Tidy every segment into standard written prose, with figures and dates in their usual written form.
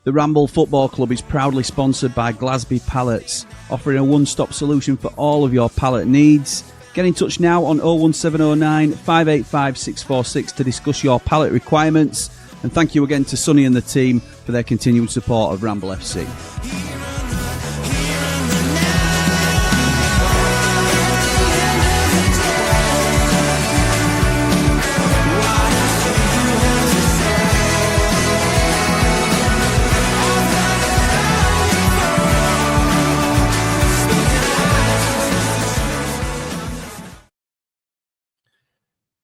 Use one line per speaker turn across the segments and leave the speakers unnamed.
The Ramble Football Club is proudly sponsored by Glasby Pallets, offering a one-stop solution for all of your pallet needs. Get in touch now on 01709 585 646 to discuss your pallet requirements. And thank you again to Sonny and the team for their continued support of Ramble FC.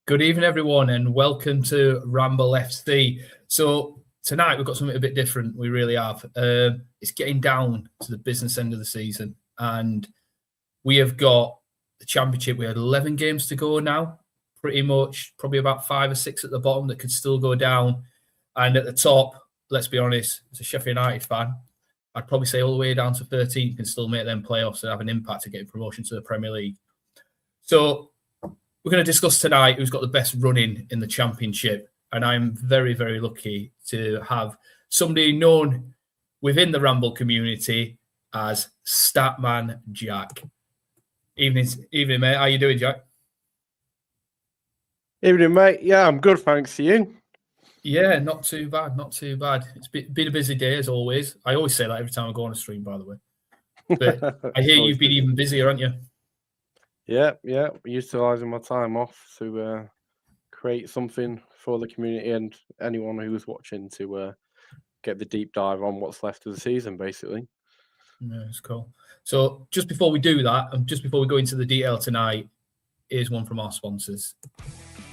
Good evening, everyone, and welcome to Ramble FC. So tonight we've got something a bit different. We really have. It's getting down to the business end of the season, and we have got the Championship. We had 11 games to go now, pretty much, probably about 5 or 6 at the bottom that could still go down. And at the top, let's be honest, as a Sheffield United fan, I'd probably say all the way down to 13 can still make them playoffs and have an impact to getting promotion to the Premier League. So we're going to discuss tonight who's got the best running in the Championship. And I'm very, very lucky to have somebody known within the Ramble community as Statman Jack. Evening, mate. How you doing, Jack?
Evening, mate. Yeah, I'm good, thanks. You?
Yeah, not too bad, not too bad. It's been a busy day, as always. I always say that every time I go on a stream, by the way. But I hear you've been even busier, haven't you?
Yeah. Utilising my time off to create something for the community and anyone who's watching to get the deep dive on what's left of the season, basically.
Yeah, it's cool. So just before we do that, and just before we go into the detail tonight, here's one from our sponsors.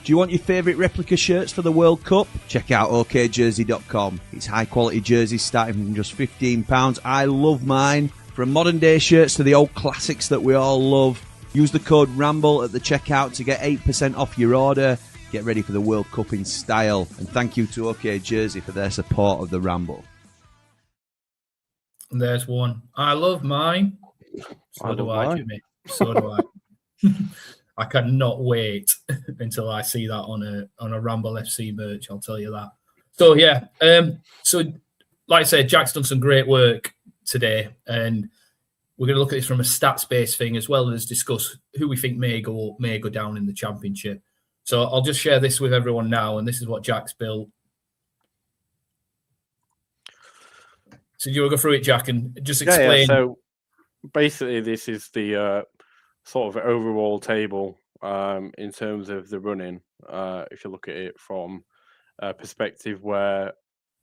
Do you want your favourite replica shirts for the World Cup? Check out okjersey.com. It's high-quality jerseys starting from just £15. I love mine. From modern-day shirts to the old classics that we all love. Use the code RAMBLE at the checkout to get 8% off your order. Get ready for the World Cup in style. And thank you to OK Jersey for their support of the Ramble.
And there's one. I love mine. So do I, Jimmy. So do I. I cannot wait until I see that on a Ramble FC merch, I'll tell you that. So, yeah. So, like I said, Jack's done some great work today. And we're going to look at this from a stats-based thing as well as discuss who we think may go down in the Championship. So I'll just share this with everyone now, and this is what Jack's built. So do you want to go through it, Jack, and just explain?
Yeah. So basically, this is the sort of overall table in terms of the running. If you look at it from a perspective where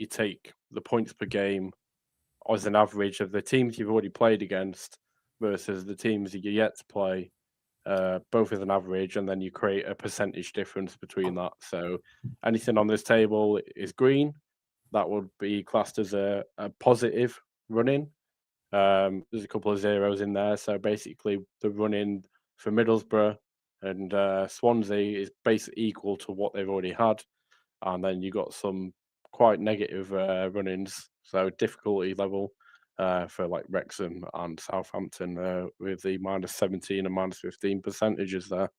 you take the points per game as an average of the teams you've already played against versus the teams that you're yet to play, both as an average, and then you create a percentage difference between that. So anything on this table is green. That would be classed as a positive running. There's a couple of zeros in there. So basically the running for Middlesbrough and Swansea is basically equal to what they've already had. And then you got some quite negative run-ins. So difficulty level for like Wrexham and Southampton with the minus 17 and minus 15 percentages there.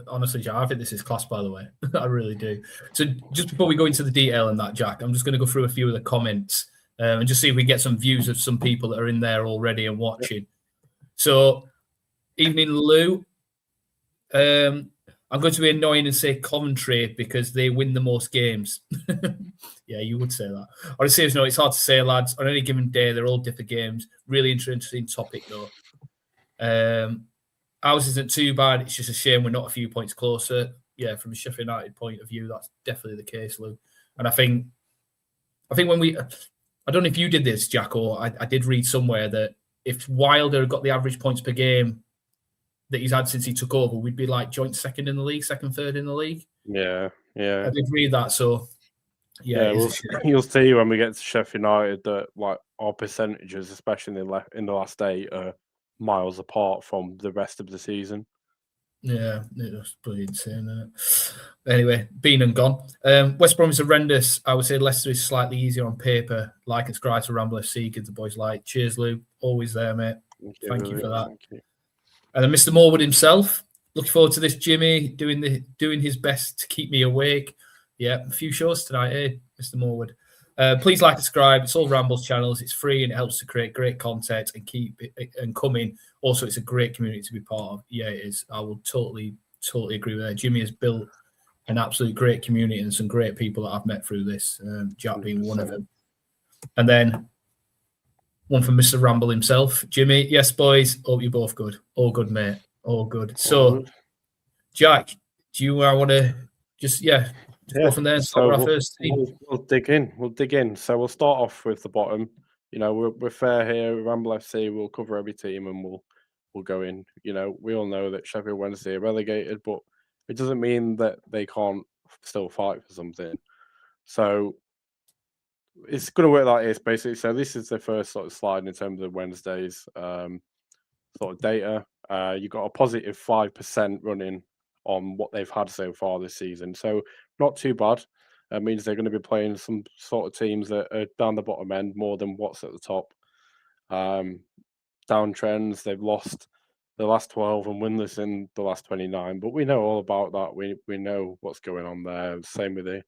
Honestly, Jack, I think this is class, by the way. I really do. So just before we go into the detail in that, Jack, I'm just going to go through a few of the comments and just see if we get some views of some people that are in there already and watching. Yep. So, evening, Lou. I'm going to be annoying and say Coventry because they win the most games. Yeah, you would say that. On a serious note, it's hard to say, lads. On any given day, they're all different games. Really interesting topic, though. Ours isn't too bad. It's just a shame we're not a few points closer. Yeah, from a Sheffield United point of view, that's definitely the case, Lou. And I think when we... I don't know if you did this, Jack, or I did read somewhere that if Wilder had got the average points per game that he's had since he took over, we'd be like joint second in the league, second, third in the league.
Yeah.
I did read that, so yeah.
You'll see when we get to Sheffield United that like our percentages, especially in the last 8, are miles apart from the rest of the season.
Yeah, it was pretty insane, isn't it? Anyway, been and gone. West Brom is horrendous. I would say Leicester is slightly easier on paper. Like and subscribe to Ramble FC. Give the boys like. Cheers, Lou. Always there, mate. Thank you for that. And then Mr. Morwood himself. Looking forward to this, Jimmy, doing his best to keep me awake. Yeah, a few shows tonight, eh, Mr. Morwood. Please like, subscribe. It's all Rambles channels. It's free and it helps to create great content and keep it and coming. Also, it's a great community to be part of. Yeah, it is. I will totally agree with that. Jimmy has built an absolute great community and some great people that I've met through this. Jack being one of them. And then one from Mr. Ramble himself. Jimmy, yes, boys. Hope you're both good. All good, mate. All good. So, Jack, do you want to just go from there and start with our first team?
We'll dig in. We'll dig in. So we'll start off with the bottom. You know, we're fair here. Ramble FC will cover every team and we'll go in. You know, we all know that Sheffield Wednesday are relegated, but it doesn't mean that they can't still fight for something. So it's going to work like this, basically. So this is the first sort of slide in terms of Wednesday's sort of data. You've got a positive 5% running on what they've had so far this season. So not too bad. That means they're going to be playing some sort of teams that are down the bottom end more than what's at the top. Downtrends, they've lost the last 12 and winless in the last 29. But we know all about that. We know what's going on there. Same with the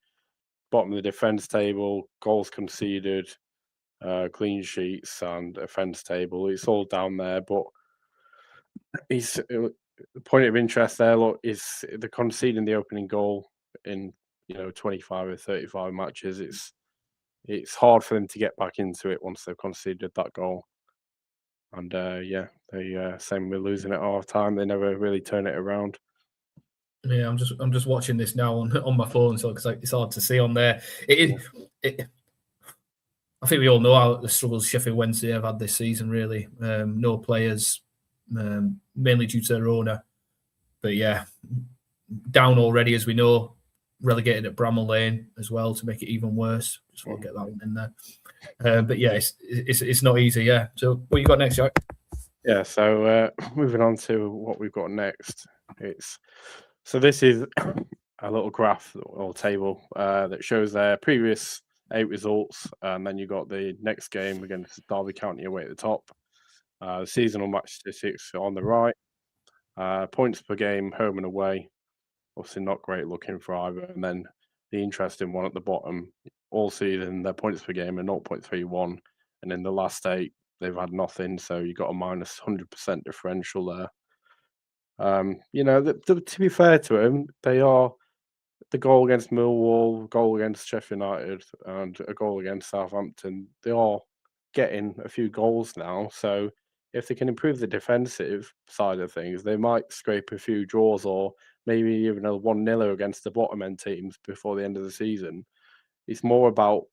bottom of the defence table, goals conceded, clean sheets and offence table. It's all down there. But the point of interest there, look, is the conceding the opening goal in 25 or 35 matches. It's hard for them to get back into it once they've conceded that goal. And they same with losing at half time. They never really turn it around.
Yeah, I'm just watching this now on my phone, so because it's hard to see on there. I think we all know how the struggles Sheffield Wednesday have had this season. Really, no players, mainly due to their owner. But yeah, down already, as we know, relegated at Bramall Lane as well to make it even worse. Just want to get that one in there. But yeah, it's not easy. Yeah. So what you got next, Jack?
Yeah. So moving on to what we've got next. This is a little graph or table that shows their previous 8 results, and then you got the next game against Derby County away at the top. Seasonal match statistics on the right. Points per game, home and away. Obviously not great looking for either. And then the interesting one at the bottom, all season, their points per game are 0.31. And in the last 8, they've had nothing. So you got a minus 100% differential there. To be fair to them, they are the goal against Millwall, goal against Sheffield United, and a goal against Southampton. They are getting a few goals now. So if they can improve the defensive side of things, they might scrape a few draws or maybe even a 1-0 against the bottom end teams before the end of the season. It's more about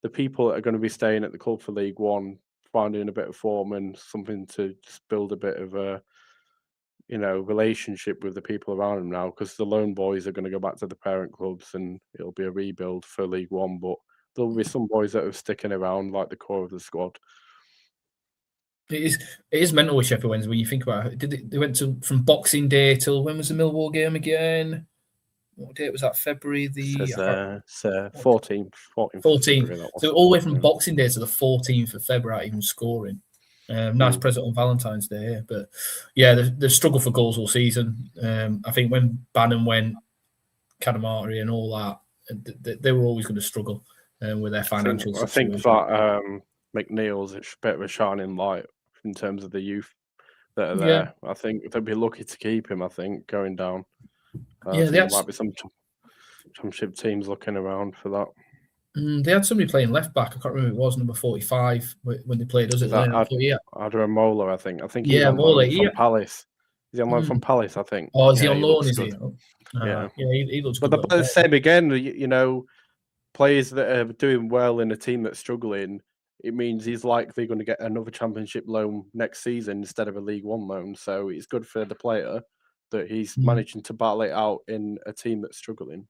the people that are going to be staying at the club for League One, finding a bit of form and something to just build a bit of a relationship with the people around them now, because the lone boys are going to go back to the parent clubs and it'll be a rebuild for League One. But there'll be some boys that are sticking around, like the core of the squad.
It is mental with Sheffield Wednesday when you think about it. They went from Boxing Day till when was the Millwall game again? What date was that? February the
14th.
14th. So all the way from Boxing Day to the 14th of February, even scoring. Nice present on Valentine's Day, but yeah, the struggle for goals all season. I think when Bannon went, Kadamari and all that, they were always going to struggle with their financial situation.
I think that McNeil's a bit of a shining light in terms of the youth that are there. I think they'd be lucky to keep him. I think going down. There might be some championship teams looking around for that.
They had somebody playing left back. I can't remember who it was, number 45 when they played. Was it
Adrian Mola? I think
he's on
loan from Palace. Is he on loan from Palace? I think.
Oh, is he on loan? Is he?
Yeah,
he looks good.
But the same again. Players that are doing well in a team that's struggling, it means he's likely going to get another championship loan next season instead of a League One loan. So it's good for the player that he's managing to battle it out in a team that's struggling.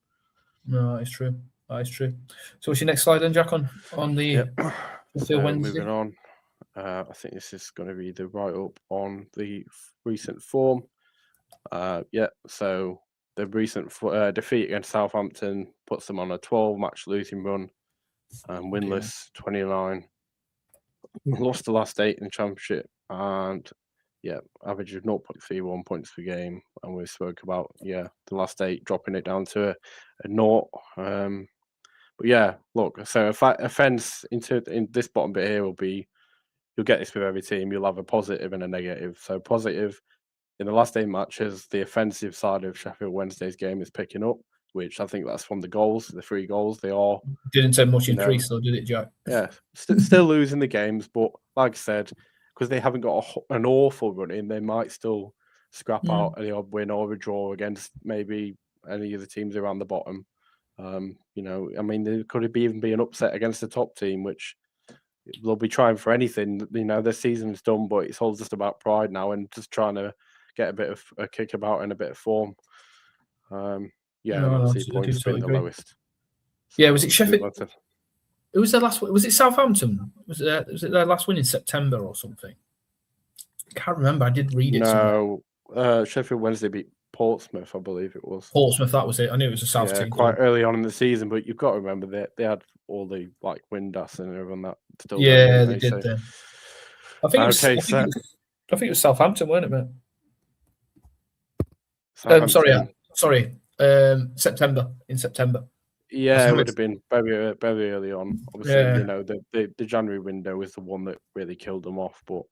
No, it's true. That is true. So what's your next slide then, Jack, on the Wednesday?
Moving on. I think this is going to be the write-up on the recent form. So the recent defeat against Southampton puts them on a 12-match losing run, winless 29. Lost the last 8 in the championship, and average of 0.31 points per game. And we spoke about the last 8 dropping it down to a 0. But yeah, look. So offense in this bottom bit here will be, you'll get this with every team. You'll have a positive and a negative. So positive in the last 8 matches, the offensive side of Sheffield Wednesday's game is picking up, which I think that's from the goals, the 3 goals. They are
Didn't say much in 3, so did it, Jack?
Yeah, still losing the games, but like I said, because they haven't got an awful run in, they might still scrap out the odd win or a draw against maybe any of the teams around the bottom. I mean, there could even be an upset against the top team, which they'll be trying for anything. Their season's done, but it's all just about pride now and just trying to get a bit of a kick about and a bit of form. Obviously points being the lowest.
Yeah, was it Sheffield? It was their last. Was it Southampton? Was it their last win in September or something? I can't remember. I did read it.
No, Sheffield Wednesday beat Portsmouth, I believe it was.
Portsmouth, that was it. I knew it was a South team.
Quite early on in the season, but you've got to remember that they had all the Windass and everyone that still.
Yeah, they did. Then I think it was Southampton, weren't it, mate? Sorry. September. In September.
Yeah, it would have been very, very early on. Obviously, the January window was the one that really killed them off. But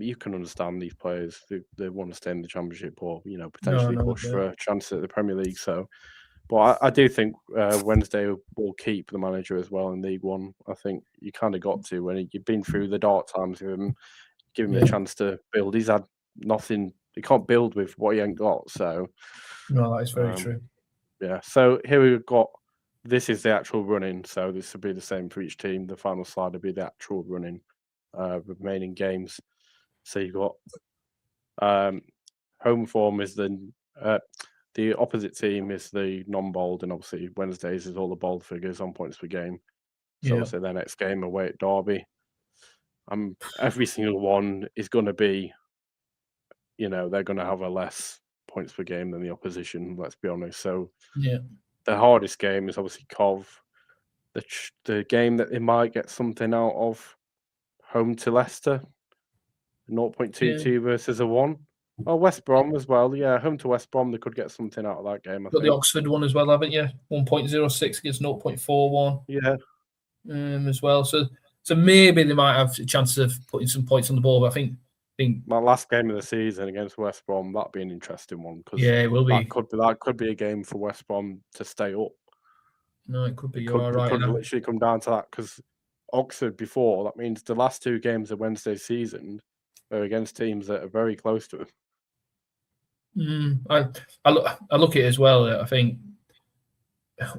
you can understand these players; they want to stay in the Championship or potentially push for a chance at the Premier League. So, but I do think Wednesday will keep the manager as well in League One. I think you kind of got to when you've been through the dark times with him, give him a chance to build. He's had nothing; he can't build with what he ain't got. So,
no, that is very true.
Yeah, so here we've got, this is the actual running, so this will be the same for each team. The final slide will be the actual running remaining games. So you've got home form is the opposite team is the non-bold, and obviously Wednesdays is all the bold figures on points per game. So obviously their next game away at Derby. Every single one is going to be, they're going to have a less points per game than the opposition, let's be honest. So the hardest game is obviously Cov. The game that they might get something out of, home to Leicester, 0.22 versus a 1. Oh, West Brom as well. Yeah, home to West Brom, they could get something out of that game.
Got the Oxford one as well, haven't you? 1.06 against 0.41.
Yeah.
As well. So maybe they might have a chance of putting some points on the board, but I think
my last game of the season against West Brom, that'd be an interesting one because
it will be.
That could be a game for West Brom to stay up.
No, it could be.
It could literally come down to that because Oxford before, that means the last 2 games of Wednesday's season are against teams that are very close to them.
I look at it as well. I think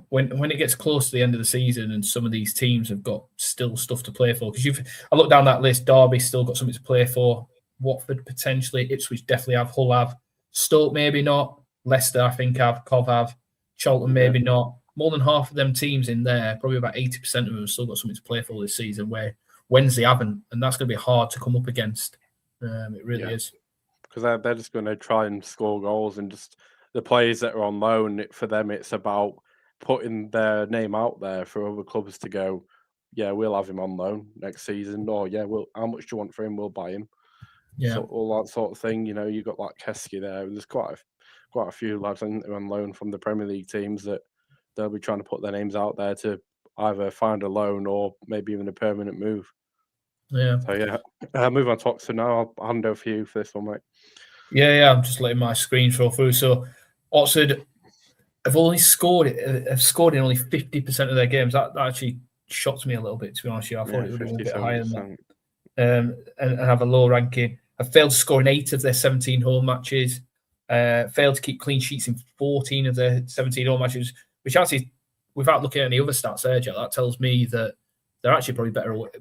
when it gets close to the end of the season and some of these teams have got still stuff to play for, because I look down that list, Derby still got something to play for. Watford potentially, Ipswich definitely have, Hull have, Stoke maybe not, Leicester I think have, Cov have, Charlton maybe not. More than half of them teams in there, probably about 80% of them have still got something to play for this season, where Wednesday haven't, and that's going to be hard to come up against. It really is. Because
they're just going to try and score goals, and just the players that are on loan, for them it's about putting their name out there for other clubs to go, yeah, we'll have him on loan next season, or how much do you want for him? We'll buy him.
Yeah,
so, all that sort of thing. You've got like Kesky there, and there's quite a few lads on loan from the Premier League teams that they'll be trying to put their names out there to either find a loan or maybe even a permanent move.
Yeah.
So move on to Oxford now. I'll hand over for you for this one, mate.
Yeah. I'm just letting my screen throw through. So Oxford have scored in only 50% of their games. That actually shocked me a little bit, to be honest with you. I thought it would have been a bit higher than that. And have a low ranking. Have failed to score in 8 of their 17 home matches. Failed to keep clean sheets in 14 of their 17 home matches, which actually, without looking at any other stats there, Jack, that tells me that they're actually probably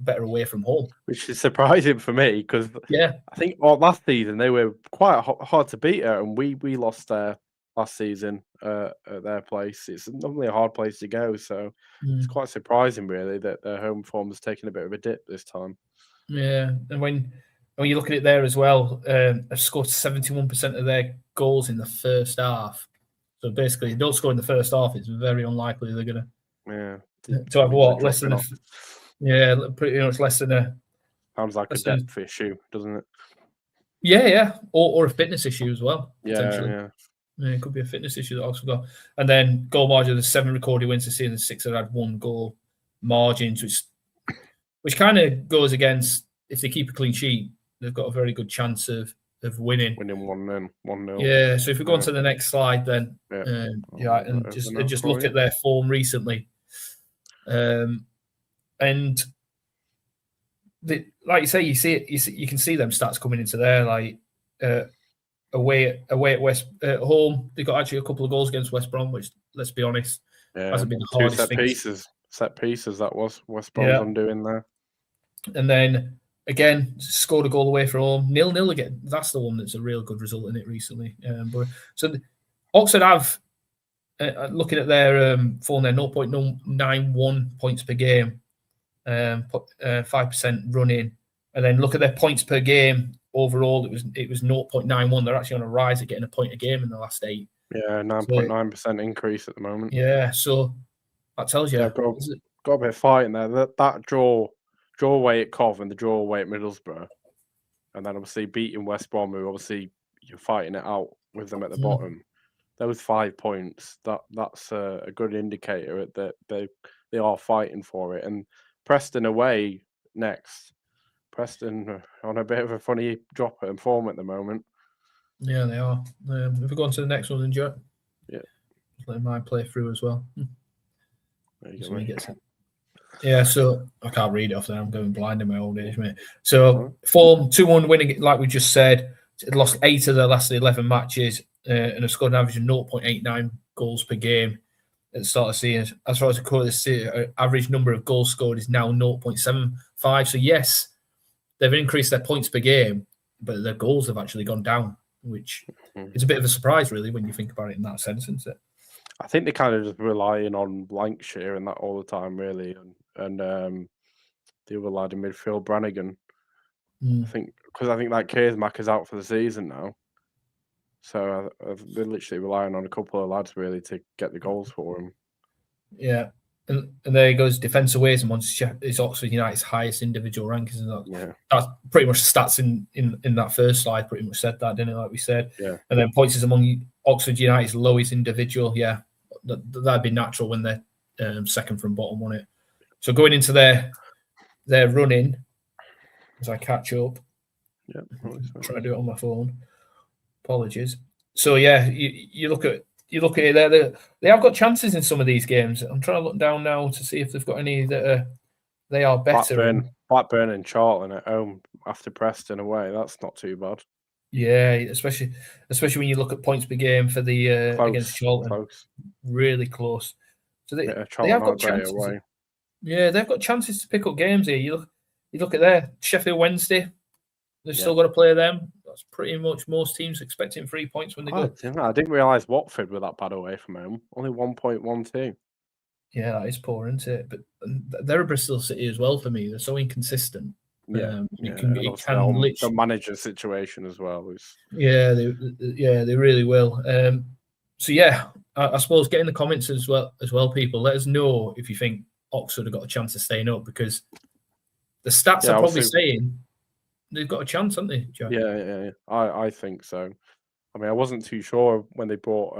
better away from home.
Which is surprising for me because I think last season they were quite hard to beat her, and we lost there last season at their place. It's normally a hard place to go, so it's quite surprising really that their home form has taken a bit of a dip this time.
Yeah, and when you look at it there as well, they've scored 71% of their goals in the first half. So basically, if they don't score in the first half, it's very unlikely they're going to have what? Less than pretty much less than a...
Sounds like a depth issue, doesn't it?
Yeah. Or a fitness issue as well,
potentially. Yeah.
Yeah, it could be a fitness issue that Oxford got. And then goal margin, there's 7 recorded wins this season, 6 that had 1 goal margins, which kind of goes against, if they keep a clean sheet, they've got a very good chance of winning.
Winning 1-0.
Yeah, so if we go on to the next slide, then
and
just look at their form recently, and like you say, you can see them stats coming into there. Like away at home, they got actually a couple of goals against West Brom, which, let's be honest, hasn't been the hardest thing.
Set pieces that was West Brom's undoing there. And
then again, scored a goal away from home, 0-0 again. That's the one that's a real good result in it recently. Oxford have, looking at their form, their 0.91 points per game, 5% running, and then look at their points per game overall. It was 0.91. They're actually on a rise at getting a point a game in the last 8.
Yeah, 9.9% increase at the moment.
Yeah, so that tells you.
Got a bit of fight in there. That draw away at Cov and the draw away at Middlesbrough, and then obviously beating West Brom, who obviously you're fighting it out with them at the bottom. Those 5 points, that's a good indicator that they are fighting for it. And Preston away next. Preston on a bit of a funny drop in form at the moment.
Yeah, they are. If we go on to the next one, then Joe.
Yeah.
Just let mine play through as well.
There you go.
Yeah, so I can't read it off there. I'm going blind in my old age, mate. So form 2-1 winning, like we just said. Lost 8 of their last 11 matches and have scored an average of 0.89 goals per game at the start of the season. As far as the average number of goals scored is now 0.75. So yes, they've increased their points per game, but their goals have actually gone down, which is a bit of a surprise, really, when you think about it in that sense, isn't it?
I think they're kind of just relying on Lancashire and that all the time, really, and the other lad in midfield, Brannigan. I think that Kersmack is out for the season now, so they're literally relying on a couple of lads really to get the goals for them.
Yeah, and there he goes. Defence away is Oxford United's highest individual rankings. That's pretty much the stats in that first slide. Pretty much said that, didn't it? Like we said.
Yeah.
And then points is among Oxford United's lowest individual. Yeah, that'd be natural when they're second from bottom, wouldn't it? So going into their running, as I catch up.
Yeah,
I'm trying to do it on my phone. Apologies. So yeah, you look at it there. They have got chances in some of these games. I'm trying to look down now to see if they've got any that they are better.
Blackburn and Charlton at home after Preston away. That's not too bad.
Yeah, especially when you look at points per game for the against Charlton.
Close.
Really close. So they have got chances.
Away.
Yeah, they've got chances to pick up games here. You look at their Sheffield Wednesday. They've still got to play them. That's pretty much most teams expecting 3 points when they go.
I didn't realise Watford were that bad away from home. Only 1.12.
Yeah, that is poor, isn't it? But they're a Bristol City as well for me. They're so inconsistent.
The manager situation as well is.
Yeah, they really will. So yeah, I suppose get in the comments as well, people. Let us know if you think Oxford have got a chance of staying up, because the stats are probably saying they've got a chance, haven't they, Jack?
Yeah. I think so. I mean, I wasn't too sure when they brought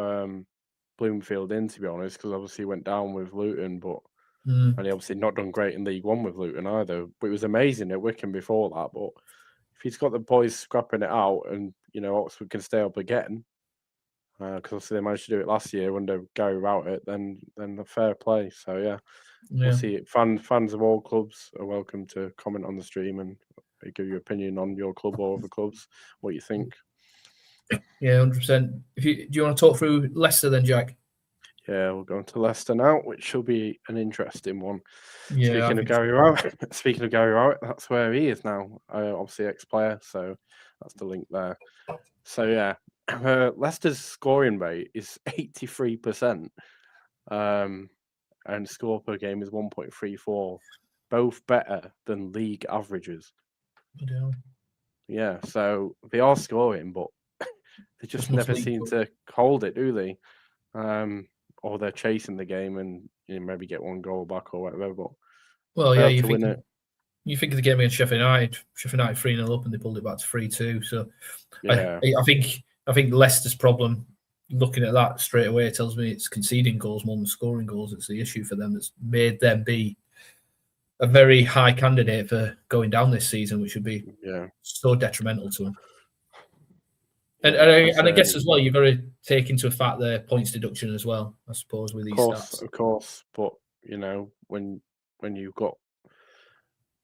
Bloomfield in, to be honest, because obviously he went down with Luton, but and he obviously not done great in League One with Luton either. But it was amazing at Wycombe before that. But if he's got the boys scrapping it out, and Oxford can stay up again, because obviously they managed to do it last year under Gary Rowett, then the fair play. So yeah. We'll see it. Fans of all clubs are welcome to comment on the stream and give your opinion on your club or other clubs, what you think.
Yeah, 100%. Do you want to talk through Leicester then, Jack?
Yeah, we'll go on to Leicester now, which will be an interesting one.
Yeah,
speaking of Gary Rowett, that's where he is now. Obviously ex-player, so that's the link there. So yeah, Leicester's scoring rate is 83%. And score per game is 1.34, both better than league averages. Yeah, so they are scoring, but they just never seem to hold it, do they? Or they're chasing the game and maybe get one goal back or whatever. But you
think of the game against Sheffield United. Sheffield United 3-0 up and they pulled it back to 3-2. So
yeah.
I think Leicester's problem looking at that straight away tells me it's conceding goals more than scoring goals. It's the issue for them that's made them be a very high candidate for going down this season, which would be so detrimental to them. And I guess as well, you've got to take into effect their points deduction as well, I suppose, with these stats.
Of course, but when you've got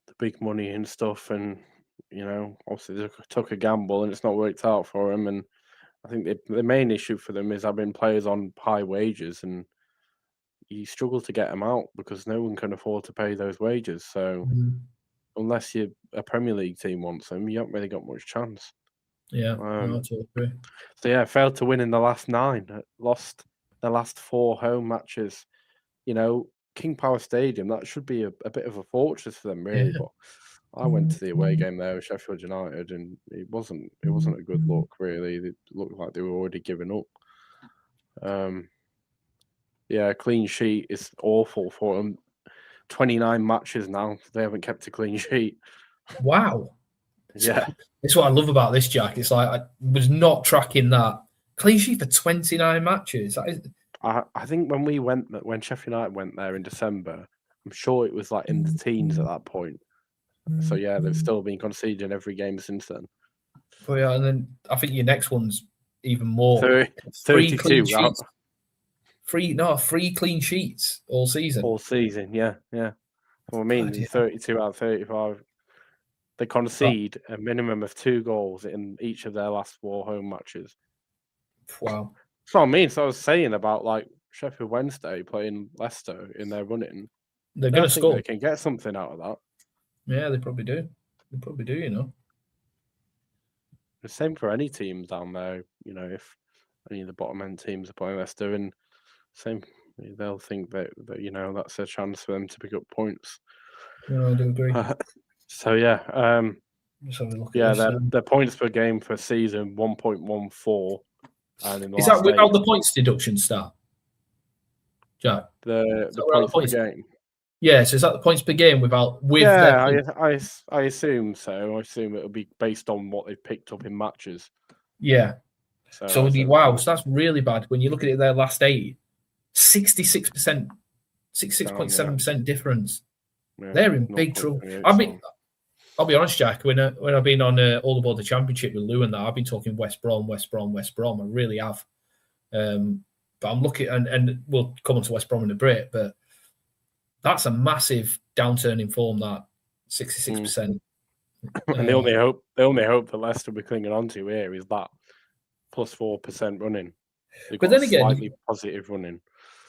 the big money and stuff, and obviously they took a gamble and it's not worked out for them. And I think the main issue for them is having players on high wages, and you struggle to get them out because no one can afford to pay those wages. So unless you're a Premier League team wants them, you haven't really got much chance.
Yeah, I totally agree.
So failed to win in the last 9, lost the last 4 home matches. King Power Stadium, that should be a bit of a fortress for them, really. But I went to the away game there with Sheffield United, and it wasn't a good look, really. It looked like they were already giving up. Clean sheet is awful for them. 29 matches now, they haven't kept a clean sheet.
Wow.
Yeah.
That's what I love about this, Jack. It's like I was not tracking that. Clean sheet for 29 matches.
I think when Sheffield United went there in December, I'm sure it was like in the teens at that point. So they've still been conceding every game since then.
Oh yeah, and then I think your next one's even more.
32.
Clean sheets. 3 clean sheets all season.
All season, yeah. Well, I mean, 32 out of 35. They concede a minimum of 2 goals in each of their last 4 home matches.
Wow.
That's what I mean. So I was saying about like Sheffield Wednesday playing Leicester in their running.
They're going to score.
They can get something out of that.
Yeah, they probably do.
The same for any teams down there. If any of the bottom end teams are playing Leicester, and same, they'll think that that's a chance for them to pick up points.
Yeah, I do agree.
So
Let's have a look at this.
Their points per game for season 1.14. And in the
is that without the points deduction stat, Jack?
The points per game.
Yeah, so is that the points per game without?
I assume so. I assume it'll be based on what they've picked up in matches.
Yeah. So it'll be wow. So that's really bad when you look at it. Their last 8, 66%, 66.7% difference. Yeah, they're in big trouble. I'll be honest, Jack. When I've been on All Aboard the Championship with Lou and that, I've been talking West Brom. I really have. But I'm looking, and we'll come on to West Brom in a bit. But that's a massive downturn in form. That 66%.
And the only hope that Leicester will be clinging on to here is that plus 4% running.
But then again,
slightly positive running.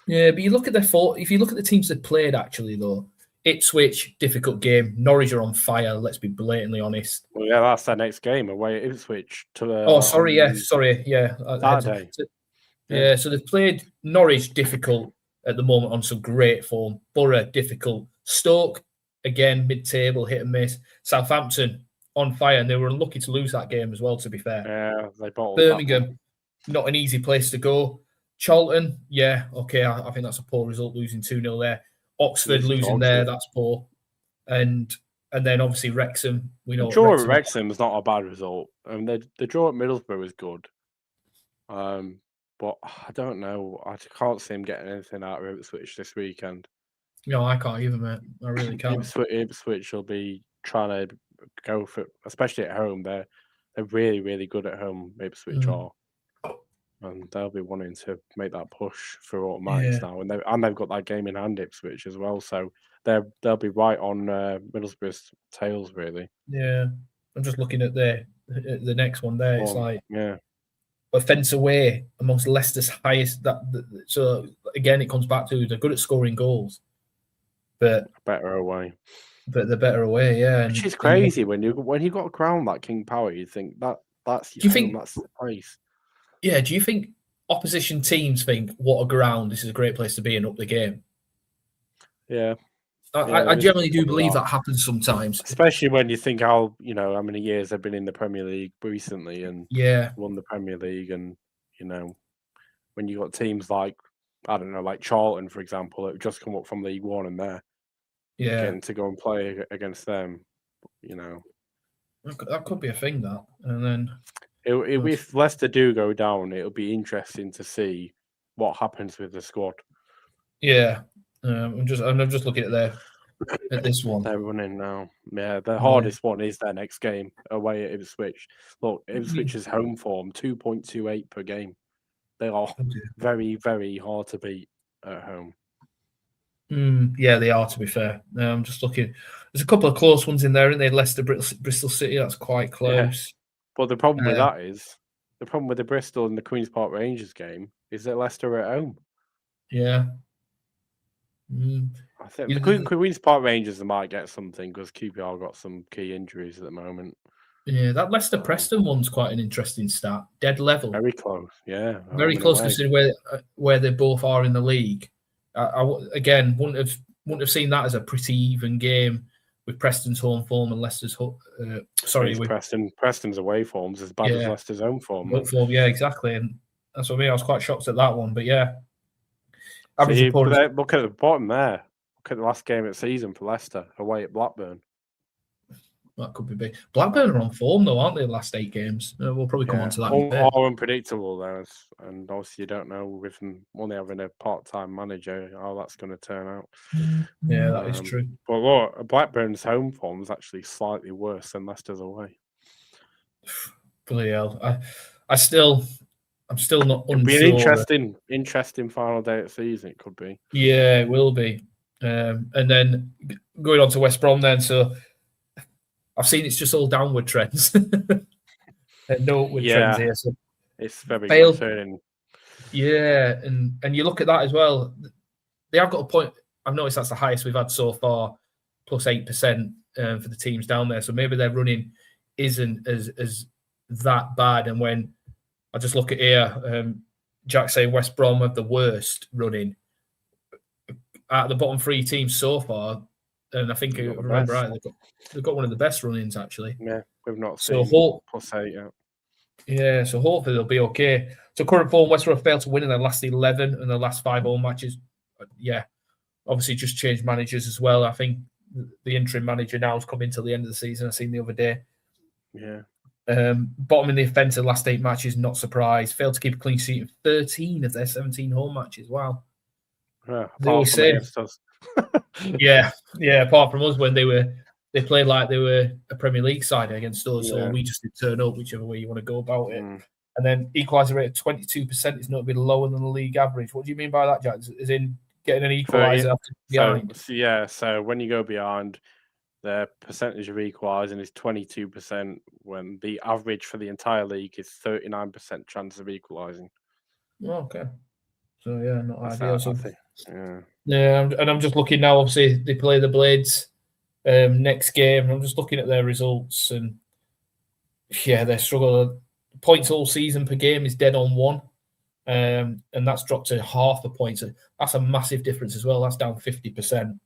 Yeah, but you look at if you look at the teams that played actually though. Ipswich, difficult game. Norwich are on fire. Let's be blatantly honest.
Well, yeah, that's their next game away at Ipswich.
Saturday. Yeah, so they've played Norwich difficult at the moment on some great form. Borough difficult. Stoke again mid-table, hit and miss. Southampton on fire, and they were unlucky to lose that game as well. To be fair,
yeah, they bottled
Birmingham, not an easy place to go. Charlton, I think that's a poor result, losing 2-0 there. Oxford losing there, that's poor. And then obviously Wrexham, we know.
The draw at Wrexham is not a bad result. The draw at Middlesbrough is good. But I don't know. I can't see him getting anything out of Ipswich this weekend.
No, I can't either, mate. I really can't.
Ipswich will be trying to go for, especially at home. They're really, really good at home, Ipswich are. And they'll be wanting to make that push for automatics now, and they've got that game in hand, Ipswich as well. So they'll be right on Middlesbrough's tails, really.
Yeah, I'm just looking at the next one there. It's offence away amongst Leicester's highest. So again, it comes back to they're good at scoring goals, but
better away.
But they're better away, yeah.
Which is crazy when you got a ground like King Power, you think that's the place.
Yeah, do you think opposition teams think, what a ground, this is a great place to be and up the game?
Yeah.
I generally do believe that happens sometimes.
Especially when you think how many years they've been in the Premier League recently and won the Premier League, and, when you got teams like, I don't know, like Charlton, for example, that have just come up from League One and they're getting to go and play against them,
That could be a thing, that. And then...
If Leicester do go down, it'll be interesting to see what happens with the squad.
Yeah, I'm just looking at this one.
They're running now. Yeah, the hardest one is their next game away at Ipswich. Look, Ipswich's home form 2.28 per game. They are very, very hard to beat at home.
Yeah, they are, to be fair. I'm just looking. There's a couple of close ones in there, and they Leicester, Bristol City. That's quite close.
Yeah. But the problem with that is the problem with the Bristol and the Queen's Park Rangers game is that Leicester are at home.
Yeah.
I think the Queen's Park Rangers might get something because QPR got some key injuries at the moment.
Yeah, that Leicester Preston one's quite an interesting stat. Dead level.
Very close. Yeah.
Very close considering where they both are in the league. I again wouldn't have seen that as a pretty even game with Preston's home form and Leicester's
Preston's away form's as bad as Leicester's home form.
Yeah, exactly, and that's what I mean. I was quite shocked at that one, but yeah.
Look at the bottom there. Look at the last game of the season for Leicester away at Blackburn.
That could be big. Blackburn are on form though, aren't they? The last 8 games. We'll probably come on to that.
All unpredictable though, and obviously you don't know with them only having a part-time manager how that's going to turn out.
Yeah, that is true.
But look, Blackburn's home form is actually slightly worse than Leicester's away.
Bloody hell! I'm still not unsure.
It'll be an interesting final day of the season. It could be.
Yeah, it will be. And then going on to West Brom then. So I've seen it's just all downward trends. No upward trends here. So
it's very concerning.
Yeah, and you look at that as well. They have got a point. I've noticed that's the highest we've had so far, plus 8% for the teams down there. So maybe their running isn't as that bad. And when I just look at here, Jack saying West Brom have the worst running out of the bottom 3 teams so far. And I think, if I remember right, they've got one of the best run-ins, actually.
Yeah, we've not seen plus 8 yet.
Yeah, so hopefully they'll be okay. So current form, West Brom failed to win in their last 11 and their last 5 home matches. Yeah, obviously just changed managers as well. I think the interim manager now has come into the end of the season. I seen the other day.
Yeah.
Bottom in the offence in the last 8 matches, not surprised. Failed to keep a clean sheet in 13 of their 17 home matches. Wow.
Yeah,
they always say, yeah, apart from us when they played like they were a Premier League side against us, so we just did turn up, whichever way you want to go about it. And then equaliser rate of 22% is not a bit lower than the league average. What do you mean by that, Jack? Is in getting an equaliser after behind?
So when you go behind, the percentage of equalising is 22% when the average for the entire league is 39% chance of equalising.
Oh, okay. So, yeah, not ideal.
And
I'm just looking now. Obviously, they play the Blades next game. And I'm just looking at their results. And, yeah, they struggle. Points all season per game is dead on 1. And that's dropped to half a point. So that's a massive difference as well. That's down 50%.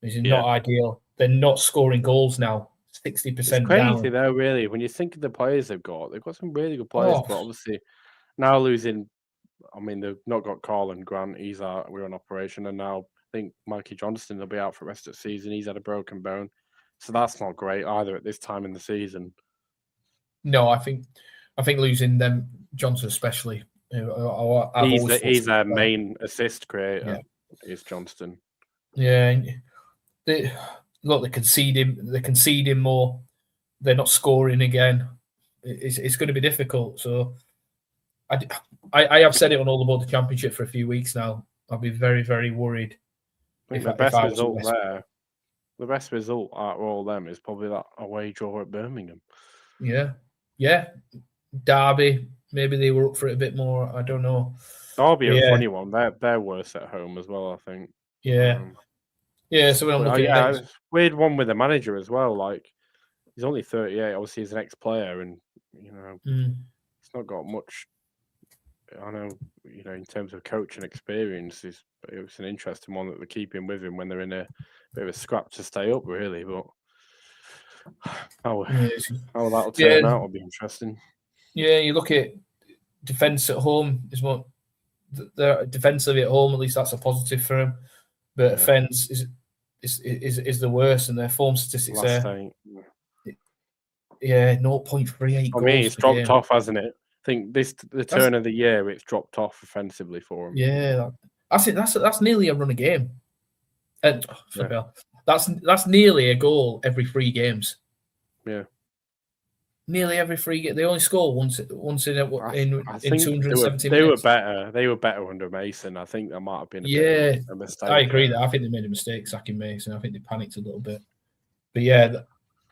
Which is not ideal. They're not scoring goals now. 60%
it's crazy
down.
Though, really. When you think of the players they've got some really good players. But obviously, now losing, I mean, they've not got Carl and Grant. He's out. We're on operation. And now I think Mikey Johnston will be out for the rest of the season. He's had a broken bone. So that's not great either at this time in the season.
No, I think losing them, Johnson especially.
He's their main assist creator, is Johnston.
Yeah. They're conceding more. They're not scoring again. It's going to be difficult. So I have said it on All About the Championship for a few weeks now. I'll be very, very worried.
The best result out of all them is probably that away draw at Birmingham.
Yeah. Derby, maybe they were up for it a bit more. I don't know.
Derby a funny one. They're worse at home as well, I think.
Yeah. So when I'm looking at it,
weird one with the manager as well. Like he's only 38. Obviously, he's an ex-player, and he's not got much. I know, in terms of coaching experience, it was an interesting one that they're keeping with him when they're in a bit of a scrap to stay up, really. But how that'll turn out will be interesting.
Yeah, you look at defence at home is what they're defensively at home. At least that's a positive for them. But offence is the worst, and their form statistics there. Yeah, 0.38
For
goals.
me, it's
per
dropped
game.
off, hasn't it? I think the turn of the year, it's dropped off offensively for him.
Yeah, that's nearly a run a game. And
Yeah.
that's nearly a goal every 3 games.
Yeah.
Nearly every 3 games. They only score once in 270
they
minutes.
They were better under Mason. I think that might have been a bit of a mistake.
I agree that. I think they made a mistake sacking Mason. I think they panicked a little bit. But yeah,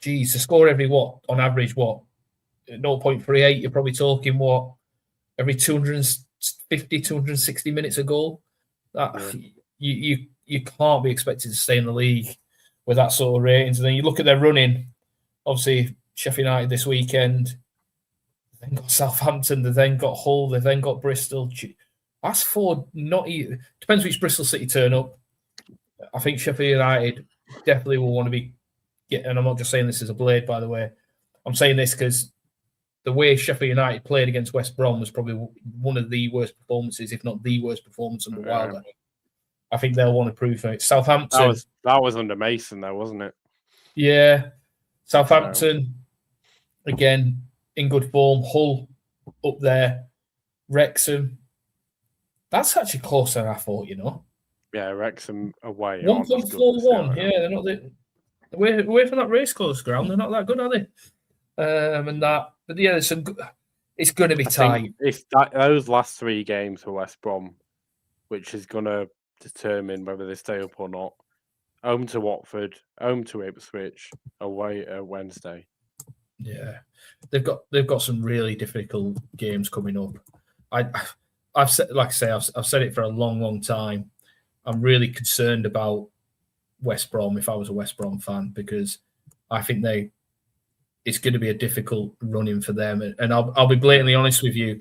to score every on average 0.38, you're probably talking every 250, 260 minutes a goal. You can't be expected to stay in the league with that sort of ratings. And then you look at their running, obviously Sheffield United this weekend, they've then got Southampton, they've then got Hull, they've then got Bristol. That's 4 not even, depends which Bristol City turn up. I think Sheffield United definitely will want to be and I'm not just saying this as a blade, by the way. I'm saying this because the way Sheffield United played against West Brom was probably one of the worst performances, if not the worst performance under Wilder. I think they'll want to prove it. Southampton.
That was under Mason, though, wasn't it?
Yeah. Southampton, again, in good form. Hull up there. Wrexham. That's actually closer than I thought,
Yeah, Wrexham away.
1.41. Yeah, they're not away from that racecourse ground. They're not that good, are they? But yeah, it's going to be tight.
It's those last 3 games for West Brom, which is going to determine whether they stay up or not. Home to Watford, home to Ipswich, away at Wednesday.
Yeah, they've got some really difficult games coming up. I've said it for a long, long time. I'm really concerned about West Brom if I was a West Brom fan, because I think it's going to be a difficult run-in for them. And I'll be blatantly honest with you.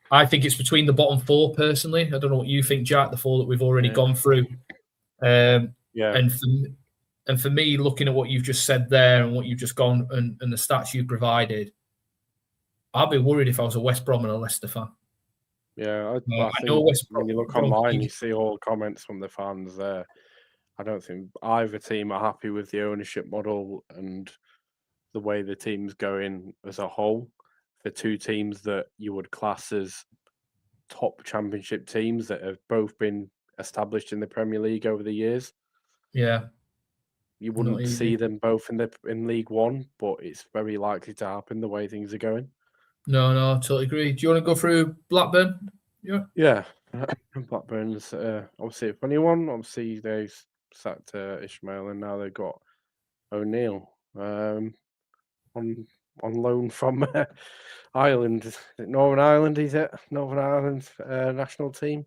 I think it's between the bottom 4 personally. I don't know what you think, Jack, the 4 that we've already gone through. And for me, looking at what you've just said there and what you've just gone and the stats you've provided, I'd be worried if I was a West Brom and a Leicester fan.
Yeah,
I know West Brom.
When you look online, you see all comments from the fans there. I don't think either team are happy with the ownership model and the way the team's going as a whole. For 2 teams that you would class as top championship teams that have both been established in the Premier League over the years.
Yeah.
You wouldn't see them both in League One, but it's very likely to happen the way things are going.
No, I totally agree. Do you want to go through Blackburn?
Yeah. Blackburn's obviously a funny one. Obviously, they sacked Ishmael, and now they've got O'Neill on loan from Ireland. Northern Ireland, is it? Northern Ireland national team.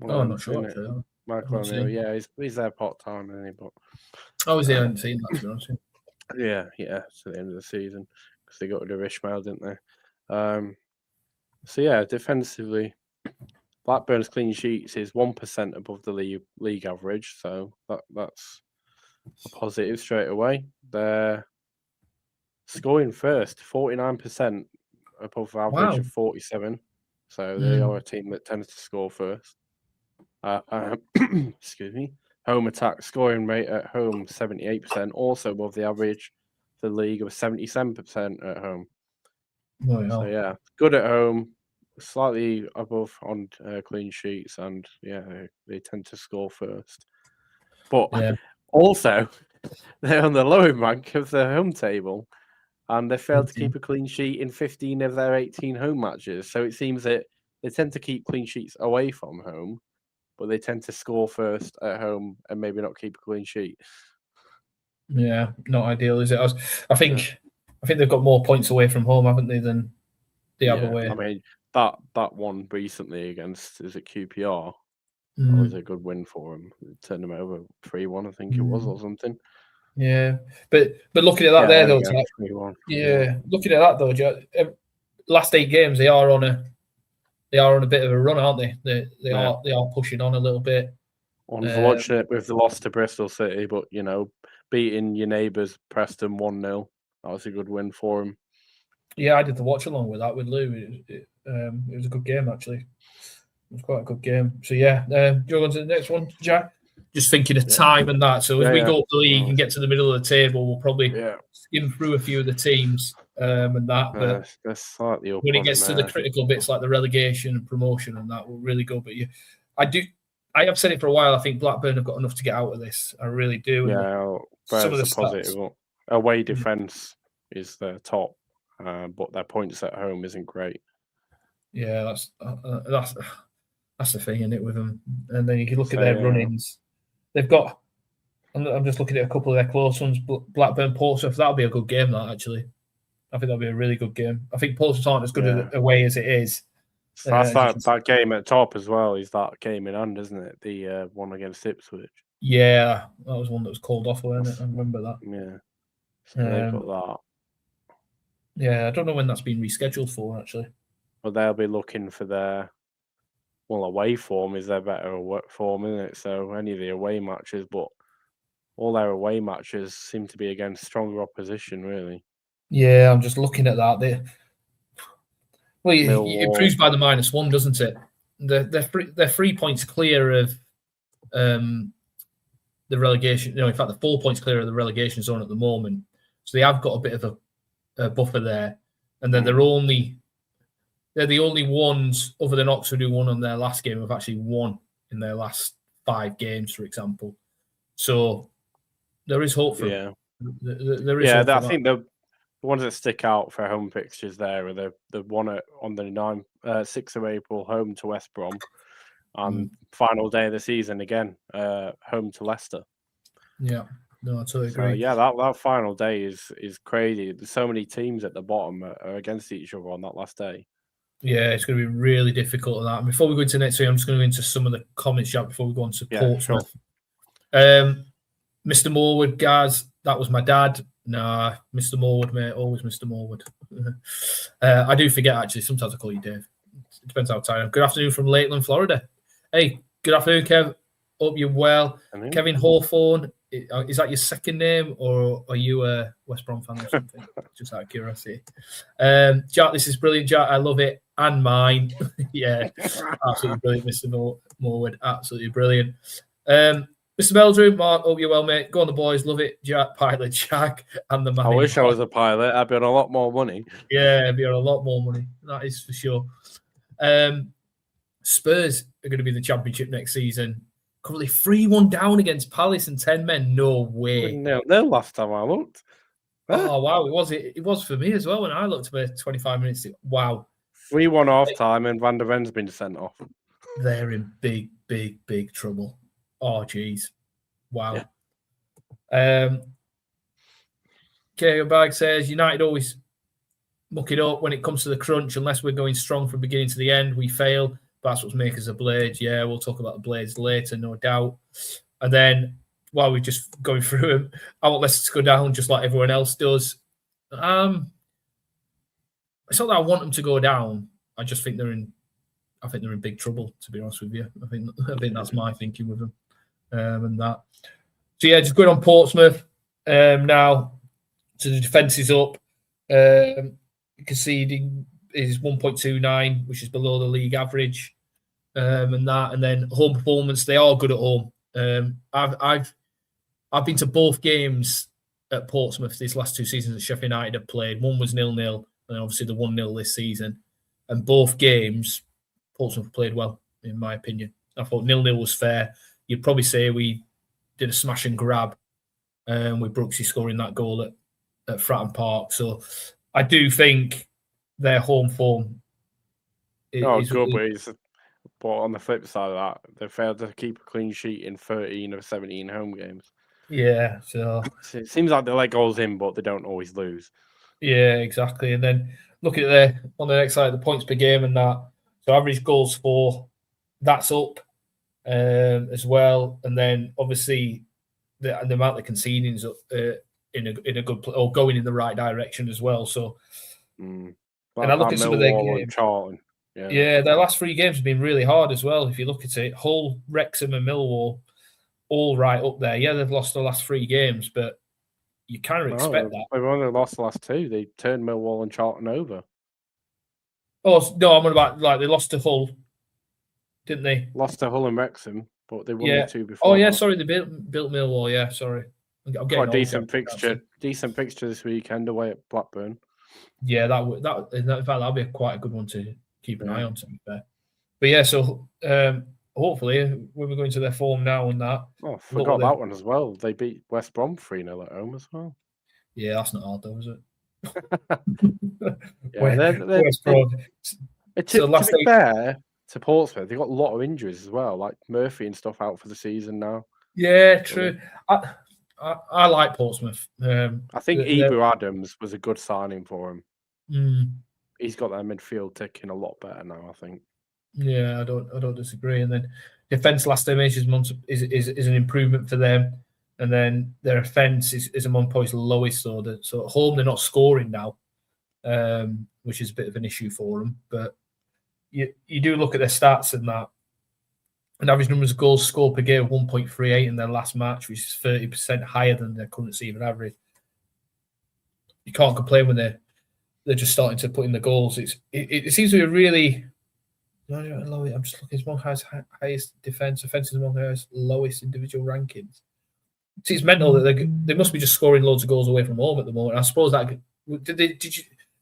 I'm not sure.
Michael O'Neill, yeah, he's there part-time, isn't he?
But I haven't seen that, to be honest.
Yeah, to the end of the season, because they got rid of Ishmael, didn't they? So yeah, defensively, Blackburn's clean sheets is 1% above the league average, so that's a positive straight away. They're scoring first, 49% above average of 47. So they are a team that tends to score first. Excuse me. Home attack scoring rate at home 78%, also above the average for the league of 77% at home. So yeah, good at home, slightly above on clean sheets, and they tend to score first. But also, they're on the lower rank of the home table, and they failed to keep a clean sheet in 15 of their 18 home matches. So it seems that they tend to keep clean sheets away from home, but they tend to score first at home and maybe not keep a clean sheet.
Yeah, not ideal, is it? I think they've got more points away from home, haven't they, than the other way.
I mean, that one recently against QPR, that was a good win for them. It turned them over 3-1, I think it was, or something.
Yeah, but looking at that though, Jack, looking at that though, Jack, last 8 games they are on a bit of a run, aren't they? They are pushing on a little bit.
Unfortunate with the loss to Bristol City, but beating your neighbours Preston 1-0, that was a good win for them.
Yeah, I did the watch along with that with Lou. It was a good game, actually. It was quite a good game. So yeah, do you want to go to the next one, Jack? just thinking of time and that. So as we go up the league and get to the middle of the table, we'll probably skim through a few of the teams and that. But
that's slightly up
when it gets to the critical bits like the relegation and promotion and that, will really go. But I have said it for a while. I think Blackburn have got enough to get out of this. I really do.
Some of the positive away defence is their top, but their points at home isn't great.
Yeah, that's the thing, isn't it, with them? And then you can look at their run-ins. They've got. I'm just looking at a couple of their close ones. Blackburn, Portsmouth. That'll be a good game. That actually, I think that'll be a really good game. I think Portsmouth aren't as good away as it is.
That's that game at top as well. Is that game in hand, isn't it? The one against Ipswich.
Yeah, that was one that was called off, wasn't it? I remember that.
Yeah, so they've got that.
Yeah, I don't know when that's been rescheduled for actually.
But they'll be looking for their away form is their better form, isn't it? So any of the away matches, but all their away matches seem to be against stronger opposition, really.
Yeah, I'm just looking at that. It improves by the -1, doesn't it? They're 3 points clear of the relegation. In fact, they're 4 points clear of the relegation zone at the moment. So they have got a bit of a buffer there. And then they're the only ones other than Oxford who won on their last game have actually won in their last 5 games, for example. So there is hope for them. There is hope
I think the ones that stick out for home fixtures there are the one on the 6th of April, home to West Brom, and final day of the season again, home to Leicester.
Yeah, no, I totally agree.
So, that final day is crazy. There's so many teams at the bottom are against each other on that last day.
Yeah, it's going to be really difficult. That. And before we go into next week, I'm just going to go into some of the comments before we go on to Portsmouth. Sure. Mr. Morwood, Gaz, that was my dad. Nah, Mr. Morwood, mate, always Mr. Morwood. I do forget, actually. Sometimes I call you Dave. It depends how tired I am. Good afternoon from Lakeland, Florida. Hey, good afternoon, Kev. Hope you're well. Kevin Hawthorne, is that your second name, or are you a West Brom fan or something? Just out of curiosity. Jack, this is brilliant, Jack. I love it. And mine. Yeah, absolutely brilliant, Mr. Morwood. Absolutely brilliant. Mr. Meldrew, Mark, hope you're well, mate. Go on the boys, love it. Jack, pilot Jack, and the man.
I wish I was a pilot. I'd be on a lot more money.
Yeah, I'd be on a lot more money. That is for sure. Spurs are going to be in the Championship next season. Currently 3-1 down against Palace and 10 men. No way.
No, last time I looked.
Oh, wow. It was for me as well when I looked for 25 minutes. Wow.
3-1 half time and Van der Ven's been sent off.
They're in big, big, big trouble. Oh, geez. Wow. Yeah. Bag says, United always muck it up when it comes to the crunch. Unless we're going strong from beginning to the end, we fail. That's what's making us a Blades. Yeah, we'll talk about the Blades later, no doubt. And then, while we're just going through them, I want Leicester to go down just like everyone else does. It's not that I want them to go down. I just think they're in big trouble, to be honest with you. I think that's my thinking with them. And that. So yeah, just going on Portsmouth now. So the defence is up. Conceding is 1.29, which is below the league average. And then home performance, they are good at home. I've been to both games at Portsmouth these last 2 seasons that Sheffield United have played. One was 0-0, and obviously the 1-0 this season. And both games, Portsmouth played well, in my opinion. I thought 0-0 was fair. You'd probably say we did a smash and grab with Brooksy scoring that goal at Fratton Park. So I do think their home form is
good, but on the flip side of that, they failed to keep a clean sheet in 13 of 17 home games.
Yeah, so
it seems like they let goals in, but they don't always lose.
Yeah, exactly. And then looking at on the next slide, the points per game and that. So average goals for, that's up as well. And then obviously the amount of conceding is up in a good or going in the right direction as well. So, and I look at some of their games. Yeah, their last 3 games have been really hard as well. If you look at it, Hull, Wrexham, and Millwall, all right up there. Yeah, they've lost the last 3 games, but you kind of expect that.
They've only lost the last 2. They turned Millwall and Charlton over.
Oh no, I'm on about they lost to Hull, didn't they?
Lost to Hull and Wrexham. but they won the 2 before.
Oh yeah,
that.
sorry, they built Millwall. Yeah, sorry. I'm getting
Quite
old,
decent fixture this weekend away at Blackburn.
Yeah, in fact that'll be quite a good one to keep an eye on. To be fair, but yeah, so hopefully when we're going to their form now and that.
Oh, I forgot that one as well. They beat West Brom 3-0 at home as well.
Yeah, that's not hard though, is it?
West Brom. To be fair to Portsmouth, they've got a lot of injuries as well, like Murphy and stuff out for the season now.
Yeah, true. I like Portsmouth.
I think Ibu Adams was a good signing for him. He's got their midfield ticking a lot better now, I think.
Yeah, I don't disagree. And then defence last time is an improvement for them. And then their offence is among points lowest. So at home they're not scoring now, which is a bit of an issue for them. But you do look at their stats and that. An average numbers of goals scored per game of 1.38 in their last match, which is 30% higher than their current season average. You can't complain when they're just starting to put in the goals. It seems to be a really. I'm just looking. It's among highest defense. Offenses among highest lowest individual rankings. See, it's mental that they must be just scoring loads of goals away from home at the moment. I suppose that did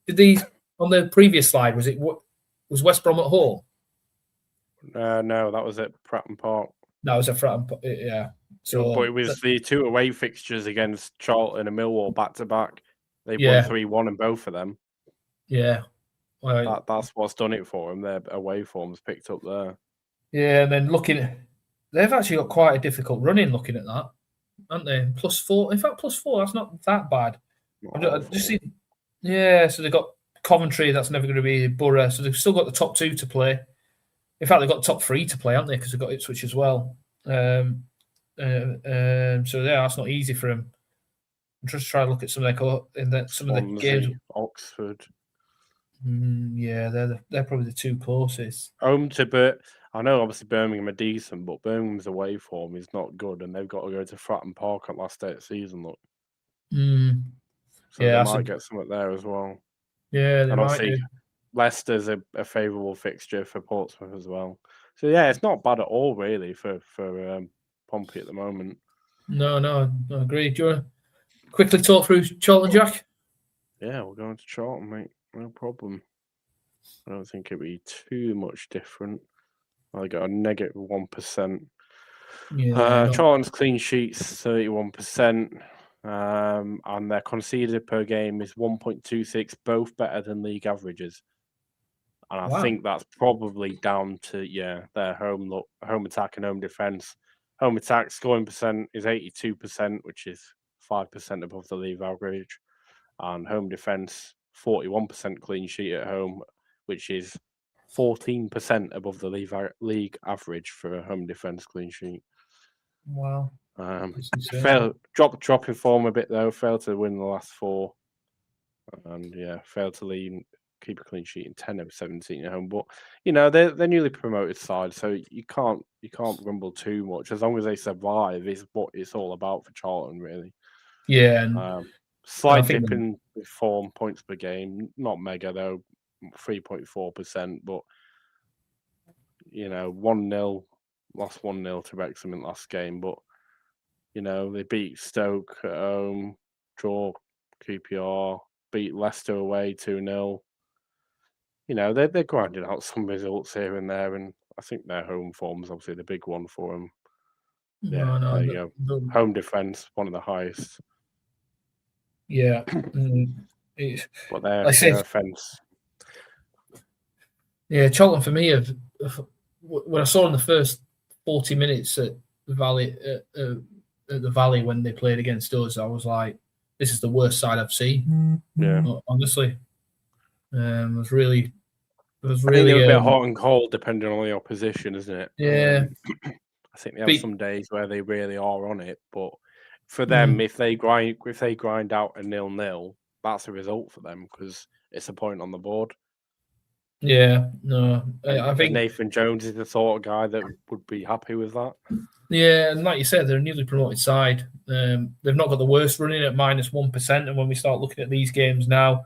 they on the previous slide was West Brom at home?
No, that was at Pratton Park.
That was at Pratton Park, yeah. So,
but it was the 2 away fixtures against Charlton and Millwall back to back. They won 3-1 in both of them.
Yeah,
that's what's done it for them. Their away forms picked up there.
Yeah, and then they've actually got quite a difficult run-in looking at that, haven't they? +4. In fact, +4. That's not that bad. So they've got Coventry. That's never going to be Borough. So they've still got the top 2 to play. In fact, they've got top 3 to play, haven't they? Because they've got Ipswich as well. So that's not easy for them. I'm just trying to look at some of the games.
Oxford.
They're probably the 2 closest.
Home to I know obviously Birmingham are decent, but Birmingham's away form is not good, and they've got to go to Fratton Park at last day of the season. Look. So they might get something there as well.
Yeah, they might do.
Leicester's a favourable fixture for Portsmouth as well. So yeah, it's not bad at all really for Pompey at the moment.
No, I agree. Do you want to quickly talk through Charlton, Jack?
Yeah, we're going to Charlton, mate. No problem. I don't think it'll be too much different. I got a -1%.
Yeah,
Charlton's clean sheets 31%. And their conceded per game is 1.26, both better than league averages. And I think that's probably down to their home attack and home defence. Home attack scoring percent is 82%, which is 5% above the league average, and home defence 41% clean sheet at home, which is 14% above the league average for a home defence clean sheet.
Wow.
Drop in form a bit though. Failed to win the last 4, and failed to keep a clean sheet in 10 of 17 at home. But they're newly promoted side, so you can't grumble too much as long as they survive. Is what it's all about for Charlton, really.
Yeah.
Slight dip in form, points per game, not mega though, 3.4%. But 1-0, lost 1-0 to Wrexham in the last game, but. They beat Stoke at home, draw QPR, beat Leicester away 2-0. They're grinding out some results here and there, and I think their home form is obviously the big one for them. There you go. Home defence, one of the highest.
Yeah.
But their offence.
Yeah, Charlton for me, when I saw in the first 40 minutes at the Valley when they played against us, I was like, this is the worst side I've seen.
Yeah.
Honestly. It was really
a bit hot and cold depending on the opposition, isn't it?
Yeah.
I think they have some days where they really are on it, but for them, if they grind out a 0-0, that's a result for them because it's a point on the board.
Yeah, no, I think
Nathan Jones is the sort of guy that would be happy with that.
Yeah, and like you said, they're a newly promoted side. They've not got the worst running at -1%, and when we start looking at these games now,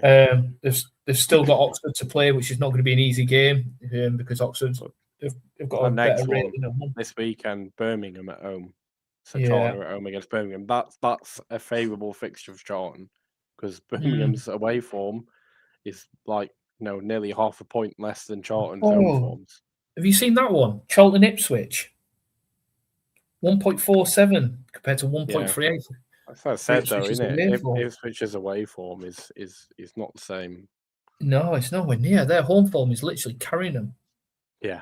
they've still got Oxford to play, which is not going to be an easy game because Oxford have got
The
a
next
better
one
rating at home.
this weekend, Birmingham at home. So
Yeah.
Charlton are at home against Birmingham. That's a favourable fixture for Charlton because Birmingham's away form is like nearly half a point less than Charlton's home forms.
Have you seen that one? Charlton Ipswich, 1.47 compared to 1.38.
That's what I said though,
Ipswich's
isn't
away
it?
form.
Ipswich's away form is not the same.
No, it's nowhere near. Their home form is literally carrying them.
Yeah.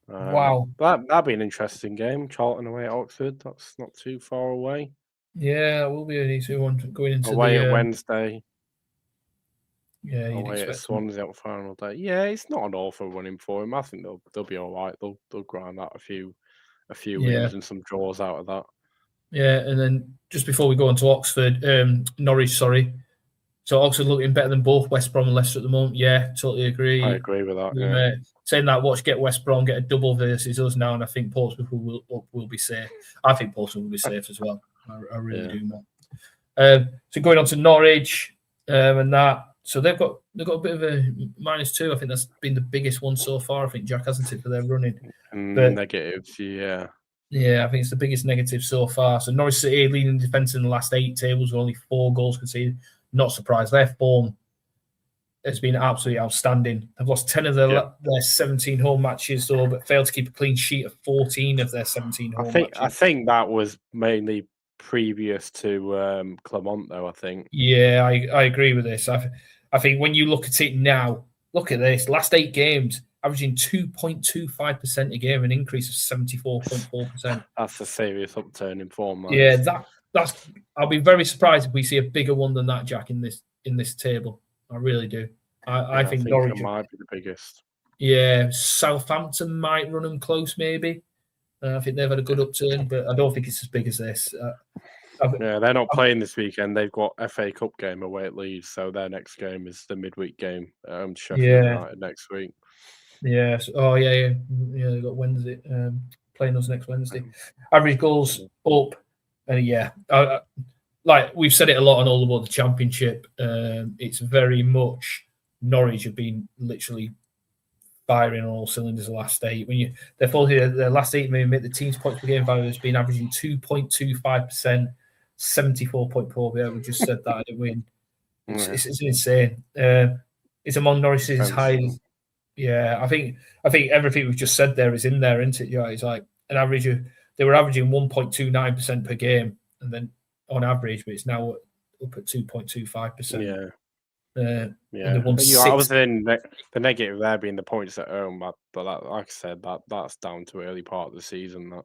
Wow.
That'd be an interesting game. Charlton away at Oxford. That's not too far away.
Yeah, it will be an easy one going into
away
the
at Wednesday.
Yeah, you'd
away at
expect
Swansea on final day. Yeah, it's not an awful running for him. I think they'll be all right. They'll grind out a few wins and some draws out of that.
Yeah, and then just before we go on to Oxford, Norwich, sorry. So Oxford looking better than both West Brom and Leicester at the moment. Yeah, totally agree.
I agree with that.
Saying that, watch get West Brom get a double versus us now, and I think Portsmouth will be safe. I think Portsmouth will be safe as well. I really do, man. So going on to Norwich and that. So they've got a bit of a -2. I think that's been the biggest one so far. I think Jack hasn't it for their running.
Negatives, yeah.
Yeah, I think it's the biggest negative so far. So Norwich City leading defence in the last 8 tables with only 4 goals conceded. Not surprised. Their form has been absolutely outstanding. They've lost 10 of their 17 home matches, though, but failed to keep a clean sheet of 14 of their 17 home matches.
I think that was mainly previous to Clermont, though, I think.
Yeah, I agree with this. I think when you look at it now, look at this. Last 8 games, averaging 2.25% a game, an increase of 74.4%.
That's a serious upturn in form. Man.
Yeah, that's. I'll be very surprised if we see a bigger one than that, Jack, in this table. I really do. I think Norwich
might be the biggest.
Yeah, Southampton might run them close, maybe. I think they've had a good upturn, but I don't think it's as big as this.
They're not playing this weekend. They've got FA Cup game away at Leeds, so their next game is the midweek game. Sheffield United next week.
Yeah. Yeah. They've got Wednesday playing us next Wednesday. Average goals up, and like we've said it a lot on All About the Championship. It's very much Norwich have been literally firing on all cylinders the last 8. When they're full here, the last 8 minutes, the team's points per game value has been averaging 2.25%, 74.4. Yeah, we just said that I didn't win. It's insane. It's among Norwich's highest. Yeah, I think everything we've just said there is in there, isn't it? Yeah, it's like an average of they were averaging 1.29% per game, and then on average, but it's now up at 2.25%.
Yeah.
I
was in the negative there being the points at home, but like I said, that's down to early part of the season. That.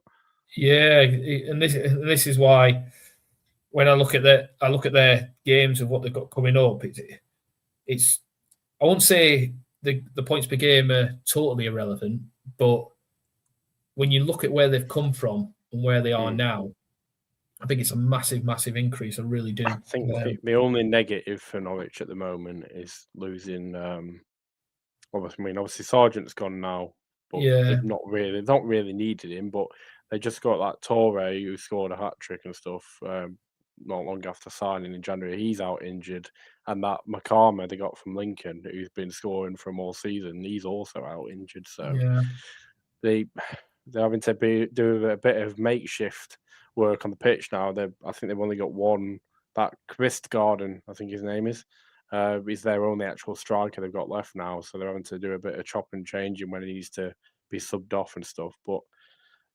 Yeah, and this is why when I look at their games of what they've got coming up, it's I won't say the points per game are totally irrelevant, but when you look at where they've come from and where they are now, I think it's a massive, massive increase. I really do.
I think the only negative for Norwich at the moment is losing. Obviously Sargent's gone now, but they've not really needed him. But they just got that Torre who scored a hat trick and stuff not long after signing in January. He's out injured, and that Makama they got from Lincoln, who's been scoring from all season, he's also out injured. So they're having to do a bit of makeshift work on the pitch now. I think they've only got one. That Garden, I think his name is their only actual striker they've got left now. So they're having to do a bit of chop and changing when he needs to be subbed off and stuff. But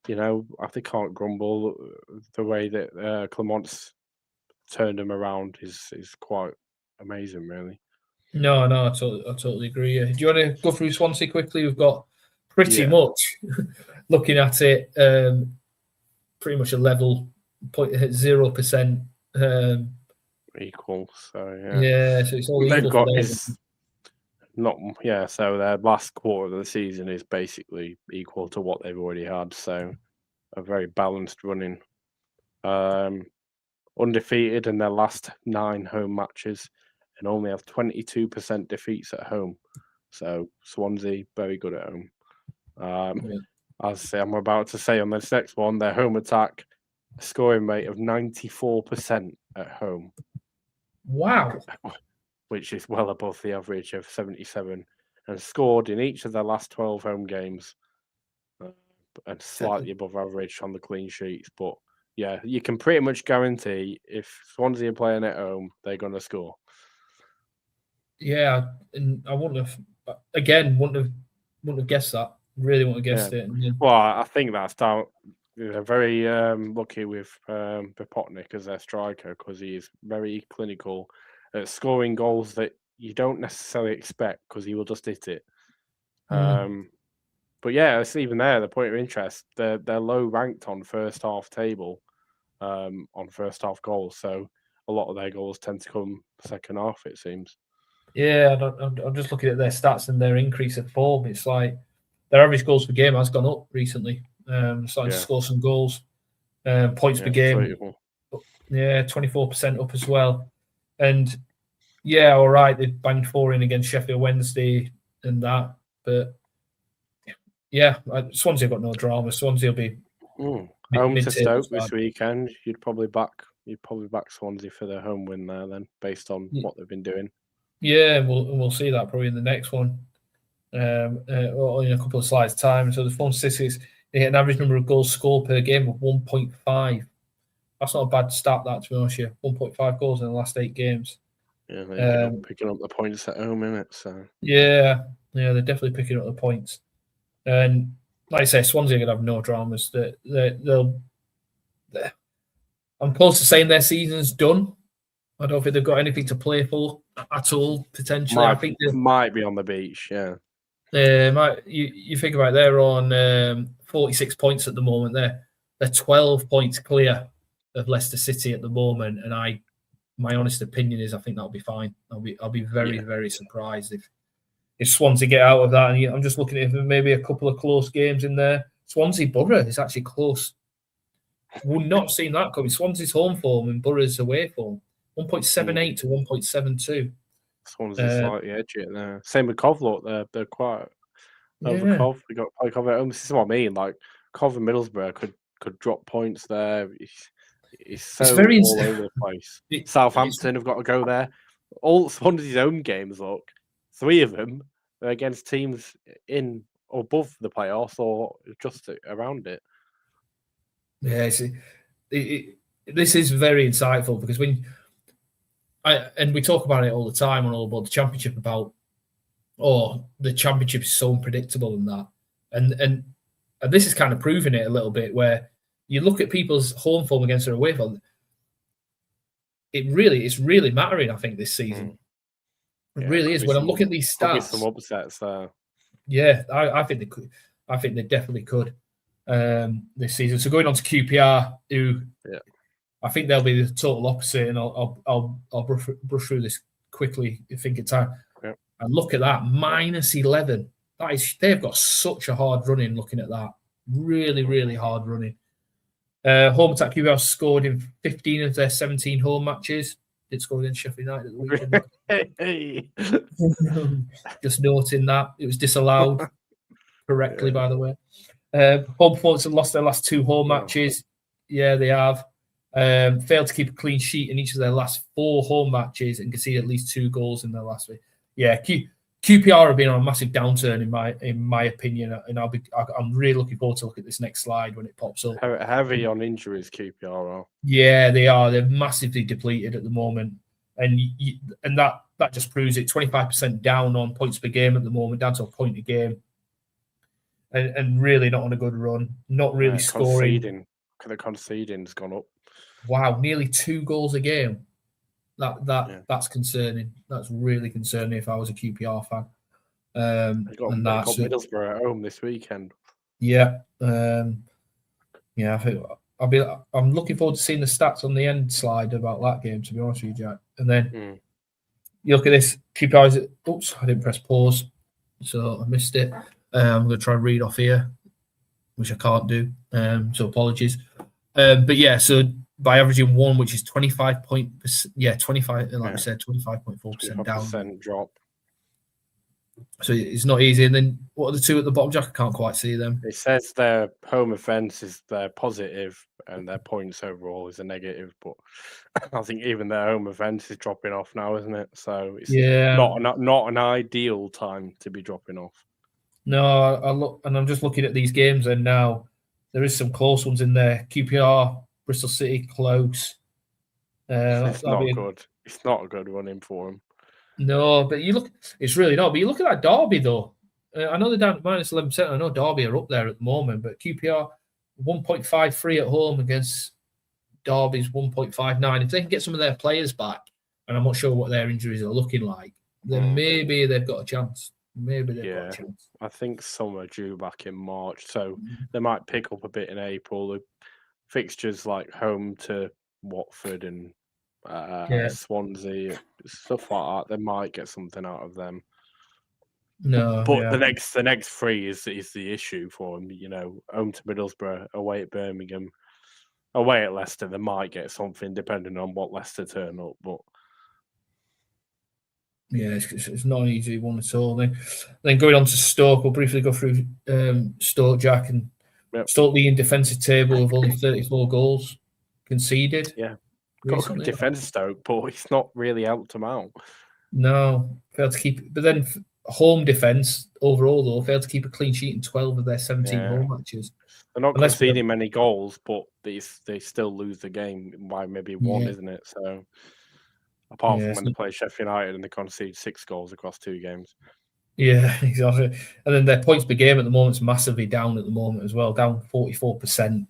they can't grumble. The way that Clermont's turned them around is quite amazing, really.
No, I totally agree. Do you want to go through Swansea quickly? We've got pretty much looking at it. Pretty much a level 0%.
Equal, so
so it's all
they've
equal.
So their last quarter of the season is basically equal to what they've already had. So a very balanced running. Undefeated in their last 9 home matches, and only have 22% defeats at home. So Swansea very good at home. As I'm about to say on this next one, their home attack scoring rate of 94% at home.
Wow.
Which is well above the average of 77 and scored in each of their last 12 home games, and slightly above average on the clean sheets. But yeah, you can pretty much guarantee if Swansea are playing at home, they're going to score.
Yeah, and I wouldn't have guessed that. Really wouldn't have guessed it.
Well, I think that's down. They're very lucky with Bopotnik as their striker, because he is very clinical at scoring goals that you don't necessarily expect, because he will just hit it. But yeah, it's even there. The point of interest, they're low ranked on first half table, on first half goals. So a lot of their goals tend to come second half, it seems.
Yeah, I'm just looking at their stats and their increase of form. It's like their average goals per game has gone up recently. Starting to score some goals, points per game. Yeah, 24% up as well. And yeah, all right, they banged 4 in against Sheffield Wednesday and that, but yeah, Swansea have got no drama. Swansea will be
home to Stoke this weekend. You'd probably back Swansea for their home win there, then, based on what they've been doing.
Yeah, we'll see that probably in the next one, or in a couple of slides' time. So the form statistics, they get an average number of goals scored per game of 1.5. That's not a bad stat, that, to be honest with you. 1.5 goals in the last 8 games.
Yeah, they're picking up the points at home, innit? So
yeah, they're definitely picking up the points. And like I say, Swansea are going to have no dramas. I'm close to saying their season's done. I don't think they've got anything to play for at all, potentially. I think they
might be on the beach, yeah.
You think about it, they're on 46 points at the moment. They're 12 points clear of Leicester City at the moment, and my honest opinion is I think that'll be fine. I'll be very, very surprised if Swansea get out of that. And I'm just looking at maybe a couple of close games in there. Swansea Borough is actually close. Would not have seen that coming. Swansea's home form and Borough's away form, 1.78 to 1.72.
Swansea's slightly edgy there. Same with Cov, look, they're quite over Cov. We got play Cov at home. This is what I mean. Like Cov and Middlesbrough could drop points there. It's so very all over the place. Southampton have got to go there. All Swansea's own games, look, 3 of them are against teams in or above the playoffs or just around it.
Yeah, this is very insightful, because and we talk about it all the time on All About the Championship about, the Championship is so unpredictable and that, and this is kind of proving it a little bit, where you look at people's home form against their away form. It's really mattering, I think, this season. It really is. When I'm looking at these stats,
some upsets there.
Yeah, I think they could. I think they definitely could this season. So going on to QPR, who I think they'll be the total opposite, and I'll brush through this quickly. I think it's time.
Yeah.
And look at that, -11. They've got such a hard running. Looking at that, really, really hard running. Home attack QPR scored in 15 of their 17 home matches. Did score against Sheffield United at the weekend. Just noting that it was disallowed correctly, by the way. Home performance have lost their last 2 home matches. Yeah, they have. Failed to keep a clean sheet in each of their last 4 home matches and conceded at least 2 goals in their last week. Yeah, QPR have been on a massive downturn in my opinion, and I'm really looking forward to look at this next slide when it pops up.
Heavy on injuries, QPR are.
Yeah, they are. They're massively depleted at the moment, and that just proves it. 25% down on points per game at the moment, down to a point a game, and really not on a good run. Not really scoring.
The conceding's gone up.
Wow, nearly 2 goals a game. That's concerning. That's really concerning if I was a QPR fan.
They've got Middlesbrough at home this weekend.
Yeah, I think I'm looking forward to seeing the stats on the end slide about that game, to be honest with you, Jack. And then you look at this, QPR. Oops, I didn't press pause, so I missed it. I'm going to try and read off here, which I can't do. So apologies. But yeah, so by averaging 1, which is 25 like we said, 25.4% down.
Drop.
So it's not easy. And then what are the 2 at the bottom, Jack? I can't quite see them.
It says their home offence is their positive, and their points overall is a negative. But I think even their home event is dropping off now, isn't it? So it's not an ideal time to be dropping off.
No, I look, and I'm just looking at these games, and now there is some close ones in there. QPR, Bristol City, close.
It's not good. It's not a good running for them.
No, but it's really not. But you look at that Derby, though. I know they're down to minus 11%. I know Derby are up there at the moment, but QPR 1.53 at home against Derby's 1.59. If they can get some of their players back, and I'm not sure what their injuries are looking like, then maybe they've got a chance. Maybe they've got a chance.
I think some are due back in March, so they might pick up a bit in April. The fixtures like home to Watford and Swansea, stuff like that, they might get something out of them.
No,
but the next three is the issue for them. Home to Middlesbrough, away at Birmingham, away at Leicester. They might get something depending on what Leicester turn up, but
yeah, it's not an easy one at all. Then going on to Stoke, we'll briefly go through Stoke, Jack, and Stoke leading defensive table of only 34 goals conceded.
Yeah, got a good defence, Stoke, but it's not really helped them out.
No, failed to keep. But then home defence overall, though, failed to keep a clean sheet in 12 of their 17 home matches.
They're not conceding many goals, but they still lose the game by maybe one, isn't it? So apart from when they play Sheffield United and they concede 6 goals across 2 games.
Yeah, exactly. And then their points per game at the moment is massively down at the moment as well, down 44%,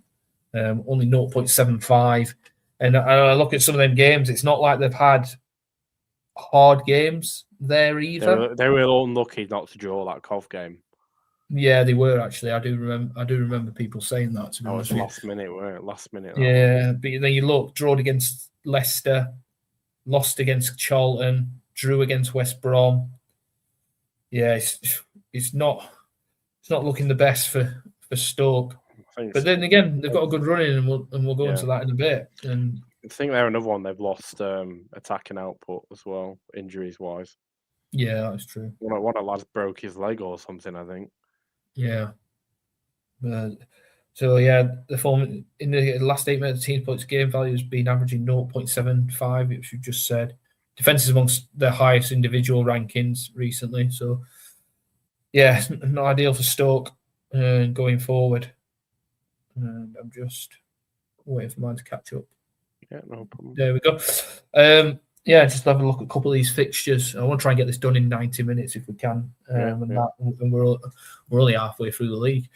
only 0.75. And I look at some of them games, it's not like they've had hard games there either.
They were unlucky not to draw that Cov game.
Yeah, they were actually. I do remember people saying that. To be honest,
last minute, weren't it? Last minute.
Yeah, but then you look, drawn against Leicester, lost against Charlton, drew against West Brom. Yeah, it's not looking the best for Stoke. But then again, they've got a good run in, and we'll go into that in a bit. And
I think they're another one they've lost attacking output as well, injuries wise.
Yeah, that's true.
One of the lads broke his leg or something, I think.
Yeah. So the form in the last 8 minutes, team points game value has been averaging 0.75, which you just said. Defense is amongst their highest individual rankings recently. So yeah, it's not ideal for Stoke going forward. And I'm just waiting for mine to catch up.
Yeah, no problem.
There we go. Just have a look at a couple of these fixtures. I want to try and get this done in 90 minutes if we can. And we're only halfway through the league.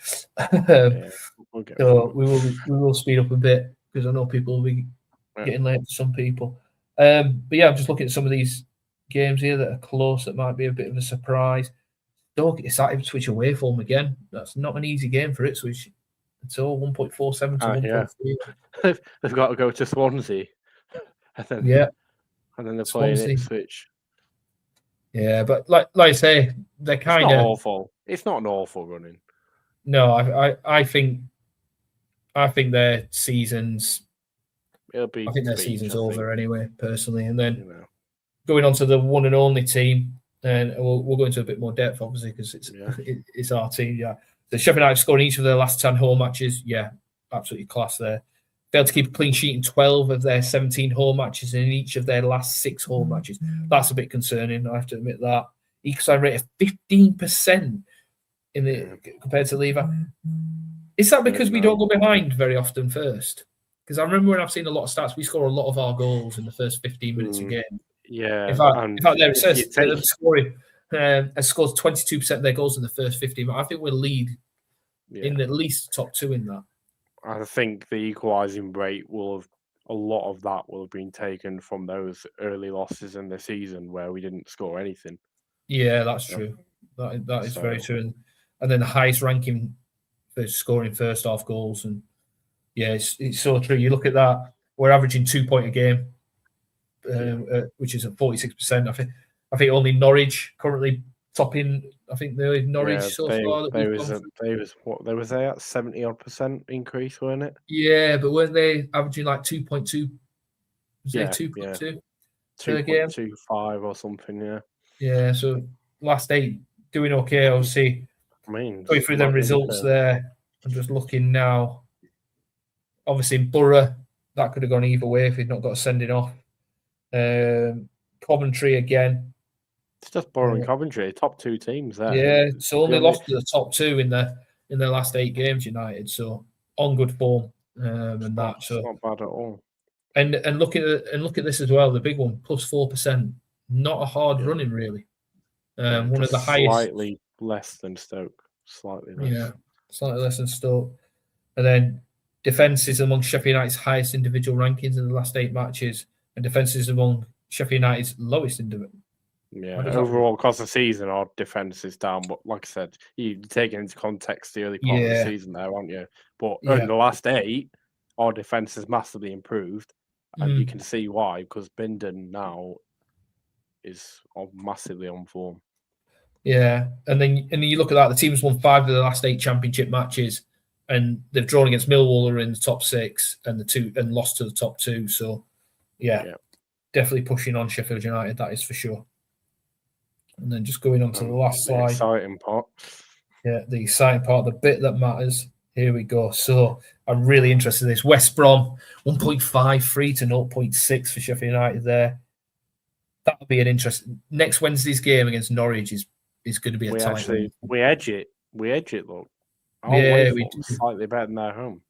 So we will speed up a bit because I know people will be getting late for some people. I'm just looking at some of these games here that are close that might be a bit of a surprise. Stoke excited to switch away form again. That's not an easy game for Ipswich. It's all 1.47 to 1.3.
They've got to go to Swansea. And then they're playing Ipswich.
Yeah, but like I say, they're kind of
awful. It's not an awful running.
No, I think their season's. I think their season's over anyway, personally. And then going on to the one and only team, and we'll go into a bit more depth, obviously, because it's our team. Yeah, the Sheffield United scored in each of their last 10 home matches. Yeah, absolutely class there. Failed to keep a clean sheet in 12 of their 17 home matches and in each of their last 6 home matches. That's a bit concerning, I have to admit that. Equal rate of 15% compared to Lever. Is that because we don't go behind very often first? Because I remember when I've seen a lot of stats, we score a lot of our goals in the first 15 minutes of game.
Yeah.
In fact, there it says scoring has scored 22% of their goals in the first 15 minutes. I think we'll lead in at least top 2 in that.
I think the equalising rate a lot of that will have been taken from those early losses in the season where we didn't score anything.
Yeah, that's true. That is very true. And then the highest ranking for scoring first half goals. And it's so true. You look at that, we're averaging 2 point a game, which is at 46%. I think only Norwich currently topping. I think they're Norwich so far.
They was at 70% increase, weren't it?
Yeah, but weren't they averaging like 2.2? Was it 2.2 per game?
2.25 or something? Yeah.
Yeah. So last 8 doing okay. Obviously, going through them results there. I'm just looking now. Obviously, Borough, that could have gone either way if he'd not got a sending off. Coventry again.
It's just Borough and Coventry, top 2 teams there.
Yeah, so only lost to the top 2 in their last 8 games, United. So on good form, and that. So
not bad at all.
And look at this as well. The big one, plus 4%. Not a hard running really. One of the highest.
Slightly less than Stoke. Slightly less.
Yeah, slightly less than Stoke. And then defences among Sheffield United's highest individual rankings in the last 8 matches, and defences among Sheffield United's lowest individual.
Yeah, overall across the season, our defence is down. But like I said, you take it into context the early part of the season there, aren't you? But in the last 8, our defence has massively improved. And you can see why, because Bindon now is massively on form.
Yeah, and then you look at that, the team's won 5 of the last 8 championship matches, and they've drawn against Millwall, who are in the top 6, and lost to the top 2. So, definitely pushing on Sheffield United, that is for sure. And then just going on to the last slide.
Exciting part.
Yeah, the exciting part, the bit that matters. Here we go. So I'm really interested in this. West Brom, 1.53 to 0.6 for Sheffield United there. That'll be an interesting. Next Wednesday's game against Norwich is going to be a tight one.
We edge it. Look.
We
do. Slightly better than their home.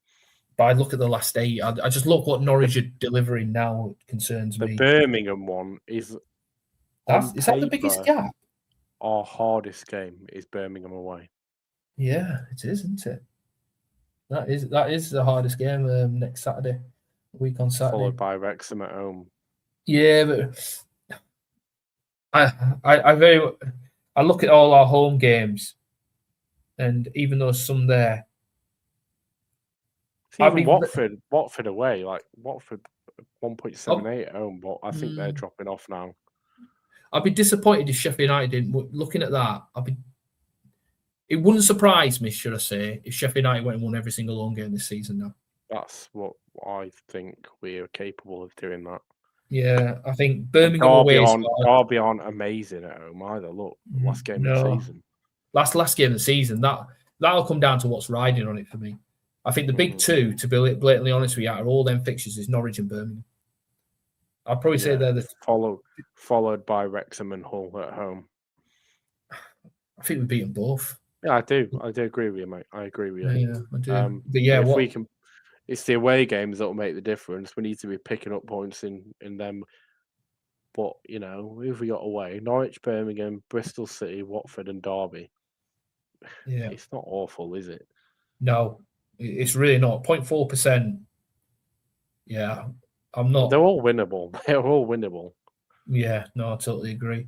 But I look at the last 8. I just look what Norwich are delivering now. It concerns me.
The Birmingham one is.
Is that the biggest gap?
Our hardest game is Birmingham away.
Yeah, it is, isn't it? That is the hardest game next Saturday, week on Saturday.
Followed by Wrexham at home.
Yeah, but I look at all our home games, and even though some there,
even Watford away, like Watford 1.78 at home, but I think they're dropping off now.
I'd be disappointed if Sheffield United didn't. Looking at that, it wouldn't surprise me, should I say, if Sheffield United went and won every single home game this season now.
That's what I think we are capable of doing that.
Yeah, I think Birmingham away
Derby aren't amazing at home either. Look, last game of the season.
Last game of the season. That'll come down to what's riding on it for me. I think the big 2, to be blatantly honest with you, out of all them fixtures is Norwich and Birmingham. I'd probably say they're the
followed by Wrexham and Hull at home.
I think we've beaten both.
Yeah, I do agree with you, mate. I agree with you.
Yeah, I do. But yeah,
if we can, it's the away games that will make the difference. We need to be picking up points in them. But who have we got away? Norwich, Birmingham, Bristol City, Watford, and Derby.
Yeah,
it's not awful, is it?
No, it's really not. 0.4%. Yeah, I'm not.
They're all winnable. They're all winnable.
Yeah, no, I totally agree.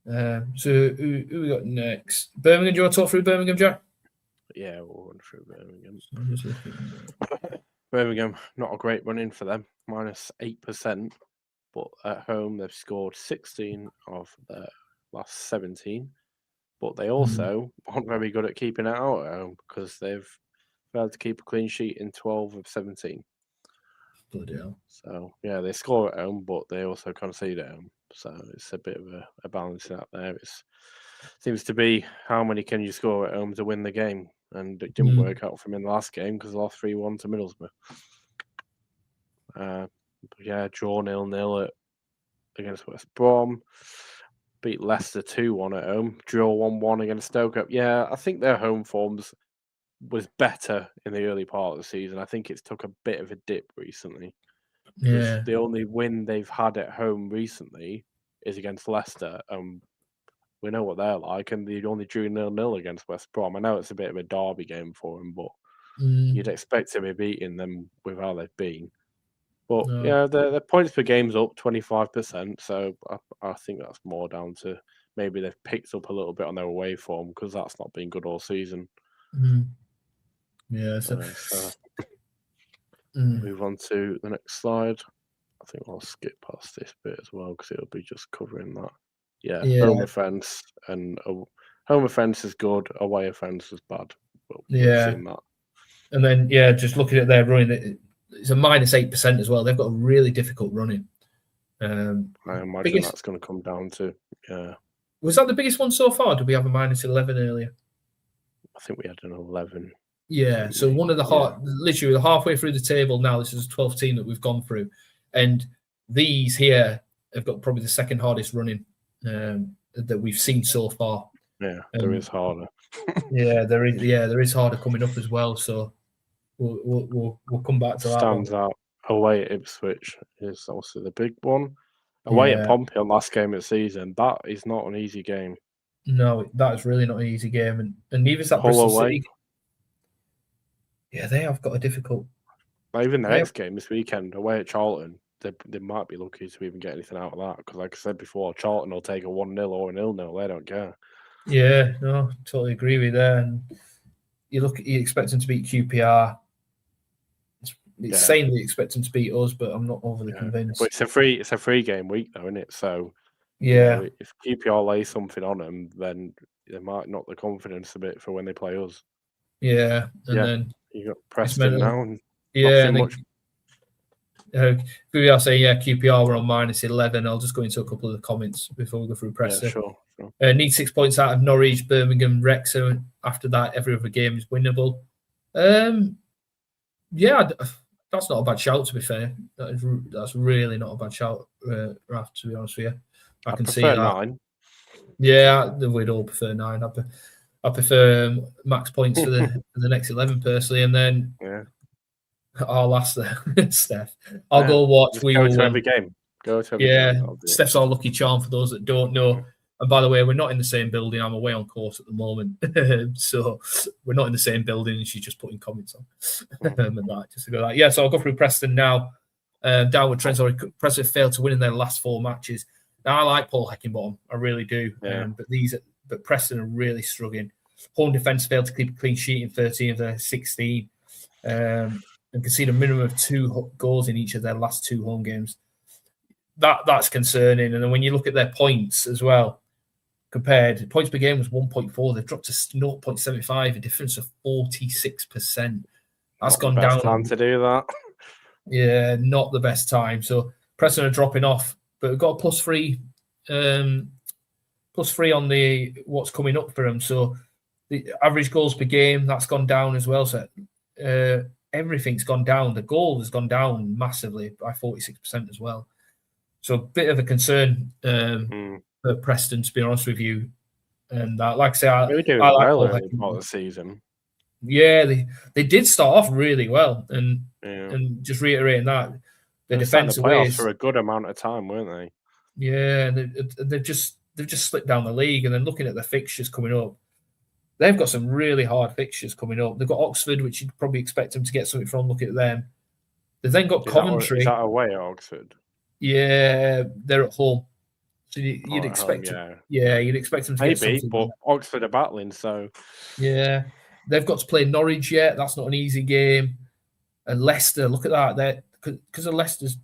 So who we got next? Birmingham. Do you want to talk through Birmingham, Jack?
Yeah, we'll run through Birmingham. Birmingham, not a great run in for them, -8%. But at home, they've scored 16 of their last 17. But they also aren't very good at keeping it out at home because they've failed to keep a clean sheet in 12 of 17.
Bloody hell.
So, yeah, they score at home, but they also concede at home. So it's a bit of a balancing out there. It seems to be how many can you score at home to win the game. And it didn't work out for them in the last game because they lost 3-1 to Middlesbrough. Draw 0-0 against West Brom. Beat Leicester 2-1 at home. Draw 1-1 against Stoke. Yeah, I think their home forms was better in the early part of the season. I think it's took a bit of a dip recently.
Yeah.
The only win they've had at home recently is against Leicester. We know what they're like, and they only drew 0-0 against West Brom. I know it's a bit of a derby game for them, but you'd expect to be beating them with how they've been. But yeah, their points per game's up 25%, so I think that's more down to maybe they've picked up a little bit on their away form because that's not been good all season.
Yeah, so
move on to the next slide. I think I'll skip past this bit as well because it'll be just covering that. Yeah. Home offence is good, away offence is bad. But we've seen that.
And then just looking at their running, it's a -8% as well. They've got a really difficult running.
I imagine that's going to come down to
Was that the biggest one so far? Did we have a -11 earlier?
I think we had an 11.
Yeah, so one of the literally halfway through the table now. This is a 12th team that we've gone through, and these here have got probably the second hardest running that we've seen so far.
Yeah, there is harder.
there is harder coming up as well. So we'll come back to that.
Stands out away at Ipswich is also the big one. Away at Pompey on last game of the season, that is not an easy game.
No, that is really not an easy game, and neither is that Bristol City. Yeah, they have got a difficult.
Even the next game this weekend, away at Charlton, they might be lucky to even get anything out of that. Because, like I said before, Charlton will take a 1-0 or a 0-0. They don't care.
Yeah, no, totally agree with you there. And you expect them to beat QPR. It's saying that you expect them to beat us, but I'm not overly convinced.
But it's a free game week, though, isn't it? So, if QPR lay something on them, then they might knock the confidence a bit for when they play us.
Yeah, and then
you got Preston now, and
we are saying QPR were on -11. I'll just go into a couple of the comments before we go through Preston.
Yeah, sure.
Need 6 points out of Norwich, Birmingham, Wrexham. After that, every other game is winnable. That's not a bad shout, to be fair. That's really not a bad shout, Raf, to be honest with you. I can see that.
9.
Yeah, we'd all prefer 9. I prefer max points for the next 11 personally, and then I'll ask Steph. I'll go watch.
We go to every game.
Steph's our lucky charm for those that don't know. And by the way, we're not in the same building. I'm away on course at the moment, so we're not in the same building. And she's just putting comments on and that just to go that. Yeah, so I'll go through Preston now. Downward trends. Preston failed to win in their last 4 matches. Now I like Paul Heckingbottom, I really do. But Preston are really struggling. Home defence failed to keep a clean sheet in 13 of their 16, and conceded a minimum of 2 goals in each of their last 2 home games. That's concerning. And then when you look at their points as well, compared points per game was 1.4, they've dropped to 0.75, a difference of 46%. That's gone down.
Time to do that.
Yeah, not the best time. So Preston are dropping off, but we've got a +3 on the what's coming up for them. So the average goals per game, that's gone down as well. So everything's gone down. The goal has gone down massively by 46% as well. So a bit of a concern for Preston, to be honest with you. And like I say, I like
well early part of the season.
Yeah, they did start off really well, and just reiterating that the defense
playoffs for a good amount of time, weren't they?
Yeah, they've just slipped down the league. And then looking at the fixtures coming up, they've got some really hard fixtures coming up. They've got Oxford, which you'd probably expect them to get something from. Look at them. They've then got Coventry.
Is that away at Oxford?
Yeah, they're at home. So you'd expect them. Yeah, you'd expect them to get something.
But Oxford are battling, so
yeah, they've got to play Norwich yet. That's not an easy game. And Leicester, look at that. Because of Leicester's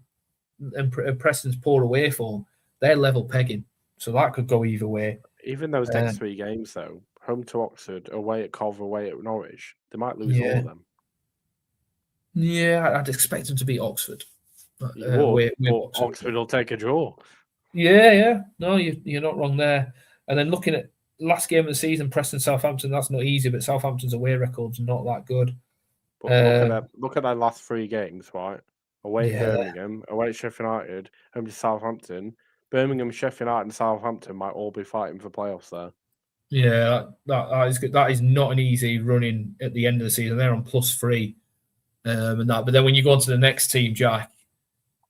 and Preston's poor away form, they're level pegging. So that could go either way.
Even those next 3 games, though, home to Oxford, away at Cov, away at Norwich, they might lose all of them.
Yeah, I'd expect them to beat Oxford.
Oxford will take a draw.
Yeah. No, you're not wrong there. And then looking at last game of the season, Preston Southampton, that's not easy, but Southampton's away record's not that good.
But look at their last 3 games, right? Away at Birmingham, away at Sheffield United, home to Southampton. Birmingham, Sheffield United, and Southampton might all be fighting for playoffs there.
Yeah, that is good. That is not an easy running at the end of the season. They're on +3, and that. But then when you go on to the next team, Jack,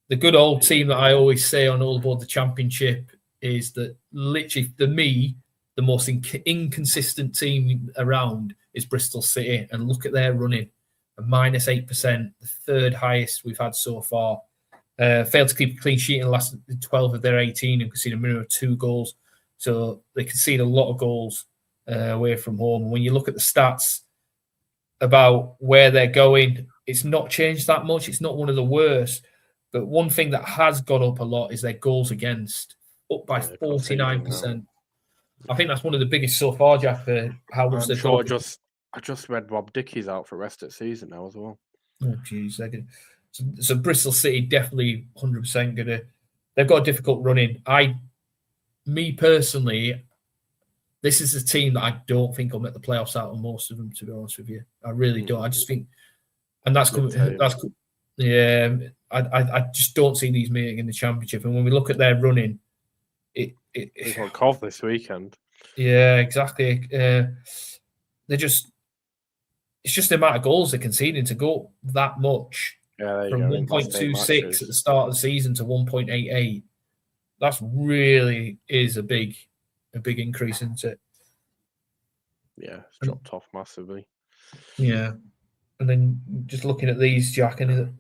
the good old team that I always say on All Aboard the Championship is that literally, for me, the most inconsistent team around is Bristol City. And look at their running. A -8%, the 3rd highest we've had so far. Failed to keep a clean sheet in the last 12 of their 18 and conceded a minimum of 2 goals. So they concede a lot of goals away from home. And when you look at the stats about where they're going, it's not changed that much. It's not one of the worst. But one thing that has gone up a lot is their goals against, up by 49%. I think that's one of the biggest so far, Jack, for how much they've got.
I just read Rob Dickey's out for rest of season now as well.
Oh, geez. So Bristol City definitely 100% going to... They've got a difficult run in. Me personally, this is a team that I don't think will make the playoffs out of most of them, to be honest with you. I really don't. I just think, and that's yeah, I just don't see these meeting in the championship. And when we look at their running,
They've got Cov this weekend.
Yeah, exactly. It's just the amount of goals they're conceding to go that much.
Yeah,
from 1.26 at the start of the season to 1.88. That's really is a big increase, isn't it?
Yeah, it's dropped off massively.
Yeah. And then just looking at these, Jack, any that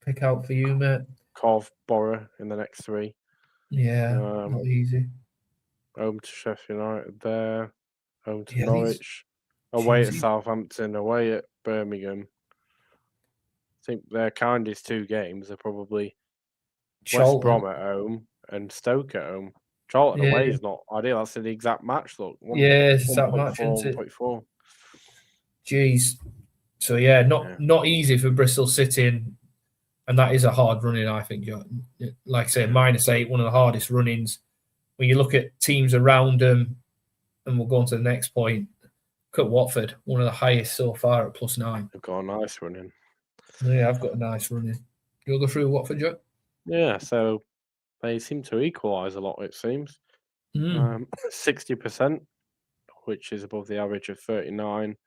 pick out for you, mate?
Cov, Borough in the next 3.
Yeah, not easy.
Home to Sheffield United there. Home to Norwich. Away at Southampton. Away at Birmingham. I think their kindest 2 games are probably West Brom at home and Stoke at home. Charlton away is not ideal. That's the exact match, look.
It's that match, isn't it?
1.4.
Jeez. So, not easy for Bristol City, and that is a hard running, I think. Like I say, -8, one of the hardest runnings. When you look at teams around them, and we'll go on to the next point, look at Watford, one of the highest so far at +9.
They've got a nice running.
Yeah, I've got a nice running. You'll go through Watford, Jack?
Yeah, so they seem to equalise a lot, it seems. 60%, which is above the average of 39.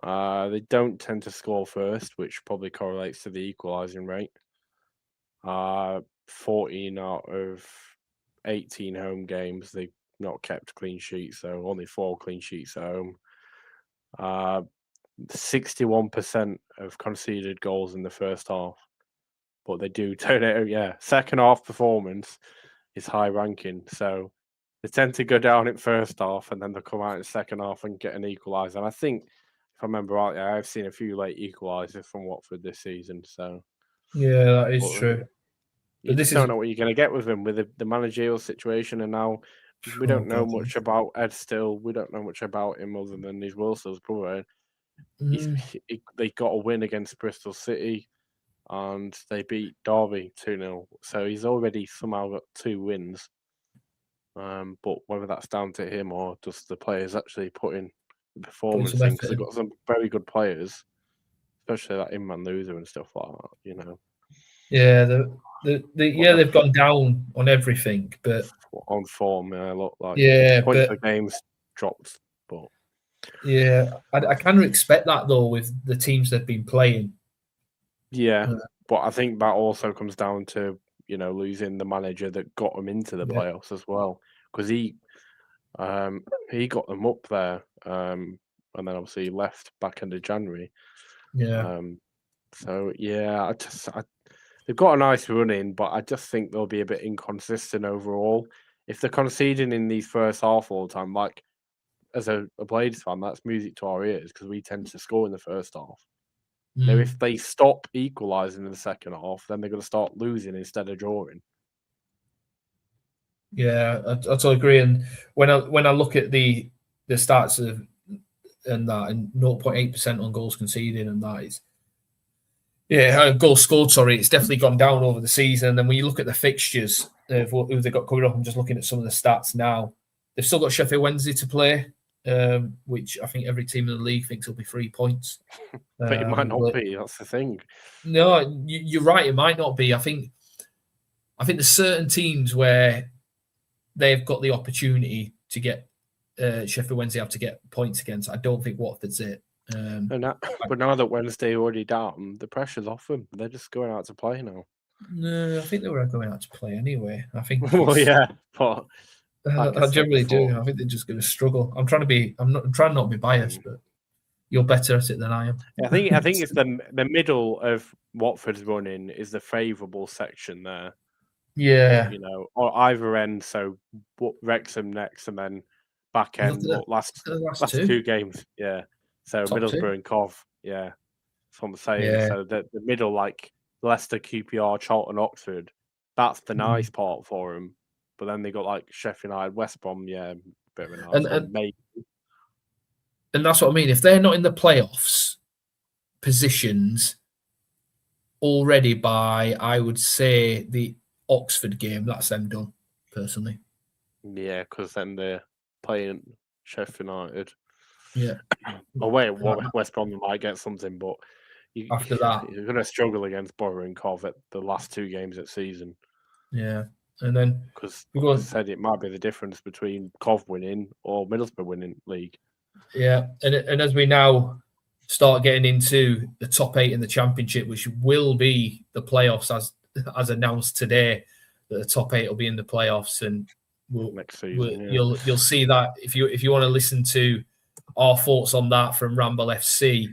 They don't tend to score first, which probably correlates to the equalising rate. 14 out of 18 home games, they've not kept clean sheets, so only 4 clean sheets at home. 61% of conceded goals in the first half, but they do turn it. Yeah, second half performance is high ranking, so they tend to go down in first half and then they come out in the second half and get an equaliser. And I think, if I remember rightly, I've seen a few late equalisers from Watford this season. So
yeah, that is true.
You just don't know what you're going to get with him with the managerial situation, and now we don't know much about Ed Still. We don't know much about him other than his Wilson's brother. They got a win against Bristol City, and they beat Derby 2-0. So he's already somehow got 2 wins. But whether that's down to him or just the players actually putting the performance in, because they've got some very good players, especially that Imran Loser and stuff like that. You know.
Yeah, they've gone down on everything, but
on form, look like points per game's dropped, but
I kind of expect that though with the teams they've been playing.
Yeah, but I think that also comes down to losing the manager that got them into the playoffs as well, because he got them up there, and then obviously left back end of January. So they've got a nice run in, but I just think they'll be a bit inconsistent overall. If they're conceding in these first half all the time, like as a Blades fan, that's music to our ears because we tend to score in the first half. Now, if they stop equalising in the second half, then they're going to start losing instead of drawing.
Yeah, I totally agree. And when I look at the stats of and 0.8% on goals conceded, and that is goals scored. Sorry, it's definitely gone down over the season. And then when you look at the fixtures of who they've got coming up, I'm just looking at some of the stats now. They've still got Sheffield Wednesday to play, which I think every team in the league thinks will be 3 points.
But it might not be. That's the thing.
No, you're right. It might not be. I think there's certain teams where they've got the opportunity to get Sheffield Wednesday have to get points against. I don't think Watford's it.
But now that Wednesday already down, the pressure's off them. They're just going out to play now.
No, I think they were going out to play anyway. I think.
Well, yeah, but
I generally do. I think they're just going to struggle. I'm trying not to be biased, but you're better at it than I am.
I think it's the middle of Watford's running is the favourable section there.
Yeah,
or either end. So Wrexham next, and then back end. Last 2 games, yeah. So
Top
Middlesbrough
2.
and Cov, yeah. That's what I'm saying.
Yeah.
So the middle, like Leicester, QPR, Charlton, Oxford, that's the nice part for them. But then they got like Sheffield United, West Brom, bit of a nice one, maybe.
And that's what I mean. If they're not in the playoffs positions already by, I would say, the Oxford game, that's them done, personally.
Yeah, because then they're playing Sheffield United.
Yeah.
Away at West Brom, they might get something, but
After that,
you're going to struggle against Borough and Cov at the last 2 games of the season.
Yeah. And then,
because like I said, it might be the difference between Cov winning or Middlesbrough winning league.
Yeah. And as we now start getting into the top 8 in the Championship, which will be the playoffs as announced today, that the top 8 will be in the playoffs, and
next season,
you'll see that if you want to listen to our thoughts on that from Ramble FC,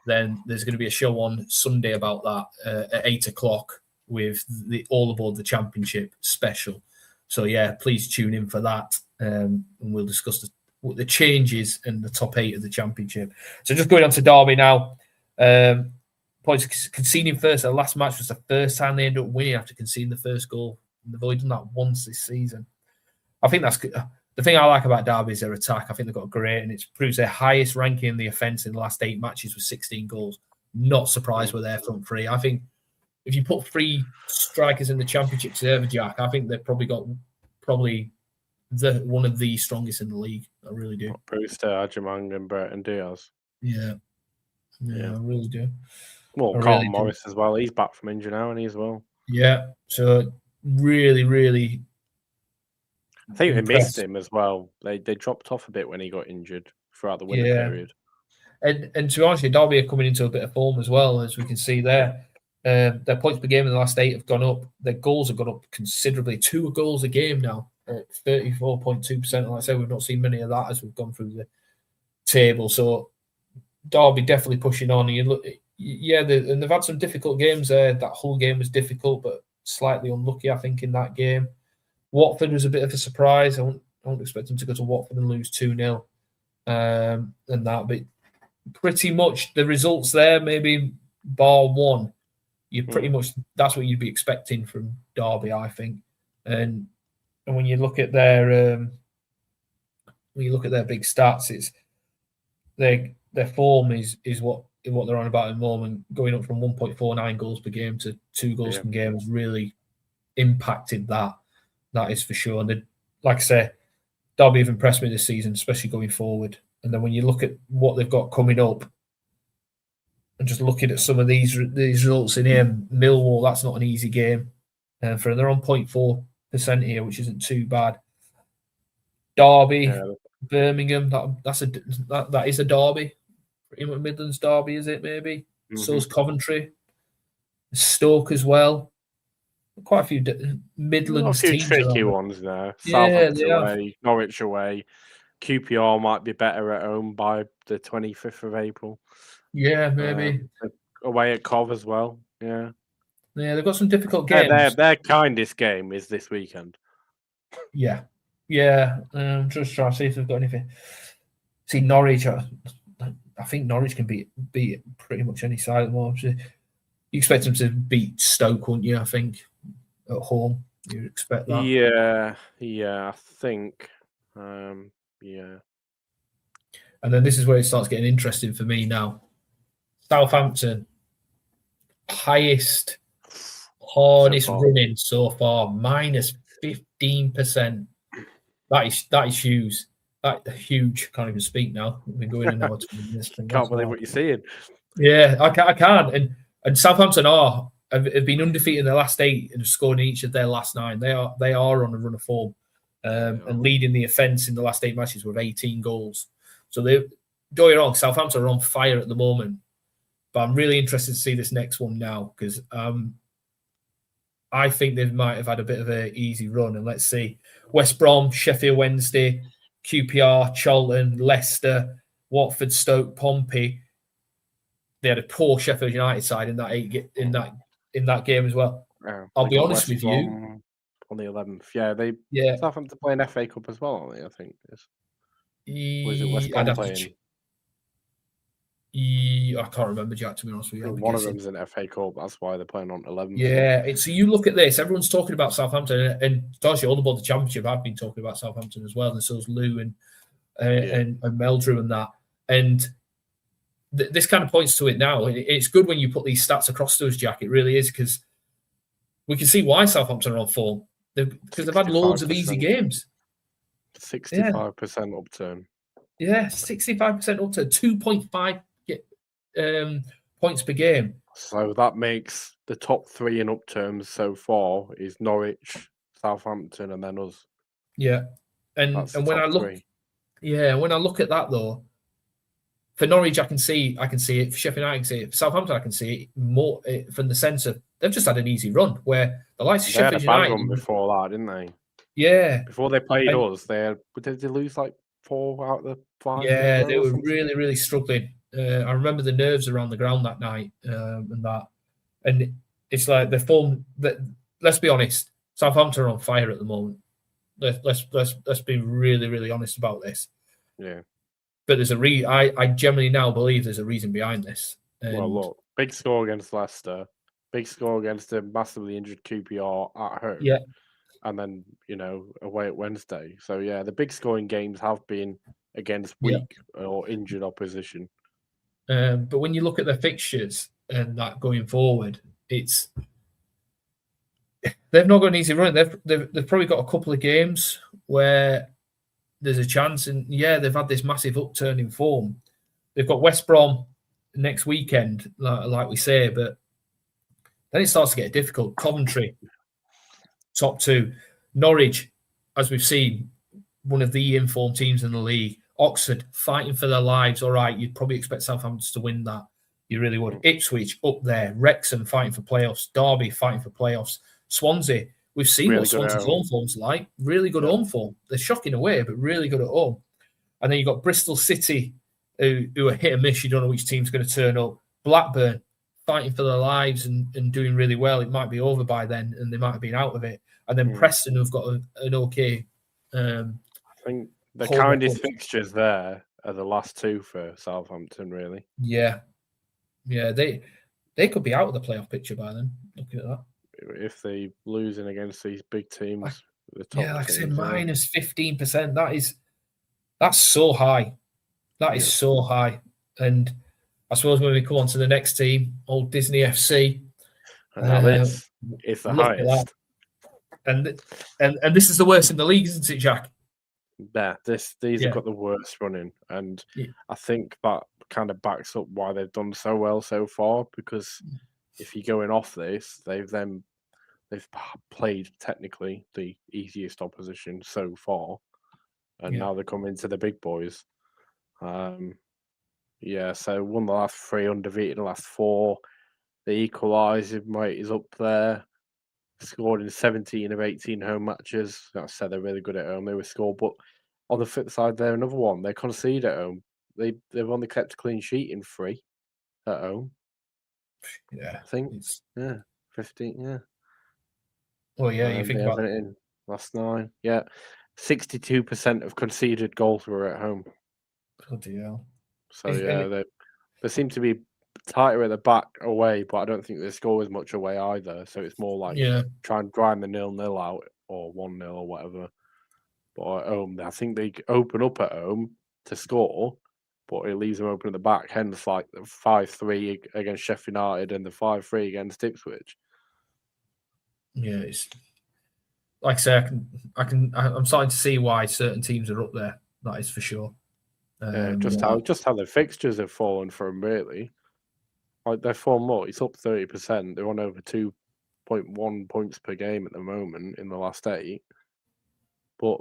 then there's going to be a show on Sunday about that at 8:00 with the All Aboard the Championship special. So yeah, please tune in for that, and we'll discuss the changes in the top 8 of the Championship. So just going on to Derby now. Points conceding first. The last match was the first time they ended up winning after conceding the first goal. And they've only done that once this season. I think that's the thing I like about Derby is their attack. I think they've got great, and it proves their highest ranking in the offence in the last 8 matches with 16 goals. Not surprised with their front three. I think if you put 3 strikers in the Championship together, Jack, I think they've probably got one of the strongest in the league. I really do.
Brewster, Ajamang, and Burton Diaz.
Yeah, I really do.
Well, Carlton Morris as well. He's back from injury now, and he as well.
Yeah, so really, really.
I think they missed him as well. They dropped off a bit when he got injured throughout the winter period.
And to be honest, Derby are coming into a bit of form as well, as we can see there. Their points per game in the last 8 have gone up. Their goals have gone up considerably. 2 goals a game now at 34.2%. Like I said, we've not seen many of that as we've gone through the table. So Derby definitely pushing on. And and they've had some difficult games there. That whole game was difficult, but slightly unlucky, I think, in that game. Watford was a bit of a surprise. I won't expect them to go to Watford and lose 2-0 and that. But pretty much the results there, maybe bar one, you pretty much that's what you'd be expecting from Derby, I think. And when you look at their big stats, it's their form is what they're on about at the moment. Going up from 1.49 goals per game to 2 goals per game has really impacted that. That is for sure. And like I say, Derby have impressed me this season, especially going forward. And then when you look at what they've got coming up, and just looking at some of these results in here, Millwall, that's not an easy game. And they're on 0.4% here, which isn't too bad. Derby, Birmingham, that is a derby. Pretty much Midlands derby, is it maybe? So's Coventry. Stoke as well. Quite a few Midlands teams.
A few tricky ones there. Southampton away, Norwich away. QPR might be better at home by the 25th of April.
Yeah, maybe.
Away at Cov as well. Yeah.
Yeah, they've got some difficult games.
Their kindest game is this weekend.
Yeah. I'm just trying to see if they've got anything. See, Norwich, I think Norwich can beat pretty much any side at the moment. You expect them to beat Stoke, wouldn't you? I think at home, you'd expect that.
Yeah, I think. Yeah.
And then this is where it starts getting interesting for me now. Southampton, hardest running so far, minus 15%. That is huge. Huge. Can't even speak now. We've been going in now 20 minutes.
Can't believe what you're seeing.
Yeah, I can't. And Southampton have been undefeated in their last 8 and have scored in each of their last 9. They are on a run of form and leading the offence in the last 8 matches with 18 goals. So don't get me wrong, Southampton are on fire at the moment. But I'm really interested to see this next one now because I think they might have had a bit of an easy run. And let's see. West Brom, Sheffield Wednesday, QPR, Charlton, Leicester, Watford, Stoke, Pompey. They had a poor Sheffield United side in that game as well. I'll be honest with you.
On the 11th, Southampton playing FA Cup as well, aren't they? I think. Was it West Brom playing?
I can't remember, Jack, to be honest with you.
One of them's an FA Cup. That's why they're playing on 11th.
Yeah, so you look at this. Everyone's talking about Southampton, and Darcy, all about the Championship. I've been talking about Southampton as well, and so's Lou and Meldrew and that. And this kind of points to it now. It's good when you put these stats across to us, Jack. It really is, because we can see why Southampton are on form. Because they've had loads of easy games.
65% upturn.
Yeah, 65% upturn, 2.5 points per game.
So that makes the top 3 in upturns so far is Norwich, Southampton, and then us.
Yeah, and when I look,
3.
when I look at that though, for Norwich I can see it. For Sheffield United I can see it. For Southampton I can see it more from the sense of they've just had an easy run where the likes of
They had
Sheffield
a bad
United
run before that, didn't they?
Yeah,
Before they played us, did they lose like 4 out of the 5?
Yeah, they were really, really struggling. I remember the nerves around the ground that night, and it's like the form. Let's be honest, Southampton are on fire at the moment. Let's be really, really honest about this.
Yeah,
but there's a I generally now believe there's a reason behind this.
Well, look, big score against Leicester, big score against a massively injured QPR at home.
Yeah.
And then, away at Wednesday. So, yeah, the big scoring games have been against weak or injured opposition.
But when you look at their fixtures and that going forward, they've not got an easy run. They've probably got a couple of games where there's a chance. And, they've had this massive upturn in form. They've got West Brom next weekend, like we say, but then it starts to get difficult. Coventry, top 2. Norwich, as we've seen, one of the informed teams in the league. Oxford, fighting for their lives. All right, you'd probably expect Southampton to win that. You really would. Ipswich, up there. Wrexham, fighting for playoffs. Derby, fighting for playoffs. Swansea, we've seen really what Swansea's home form's like. Really good home form. They're shocking away, but really good at home. And then you've got Bristol City, who are hit and miss. You don't know which team's going to turn up. Blackburn, fighting for their lives and doing really well. It might be over by then, and they might have been out of it. And then Preston, who've got an okay.
I think the kindest fixtures there are the last 2 for Southampton, really.
Yeah, they could be out of the playoff picture by then. Looking at that,
if they losing against these big teams,
like I said, minus 15%. That's so high. That is so high. And I suppose when we come on to the next team, old Disney FC,
this is the highest.
And this is the worst in the league, isn't it, Jack?
Yeah, these have got the worst running, and I think that kind of backs up why they've done so well so far. Because if you're going off this, they've played technically the easiest opposition so far, and now they're coming to the big boys. So won the last 3, undefeated the last 4. The equaliser rate is up there. Scored in 17 of 18 home matches. Like I said, they're really good at home. They were scored, but on the flip side, they're another one. They concede at home. They've only kept a clean sheet in 3 at home.
Yeah,
I think 15. Yeah.
Well, you think about
it in last 9. Yeah, 62% of conceded goals were at home.
Bloody hell.
So they seem to be tighter at the back away, but I don't think they score as much away either. So it's more like try and grind the 0-0 out or 1-0 or whatever. But at home, I think they open up at home to score, but it leaves them open at the back. Hence, like the 5-3 against Sheffield United and the 5-3 against Ipswich.
Yeah, it's like I say, I'm starting to see why certain teams are up there. That is for sure.
Just how the fixtures have fallen for them, really. Like their form, it's up 30%. They're on over 2.1 points per game at the moment in the last 8. But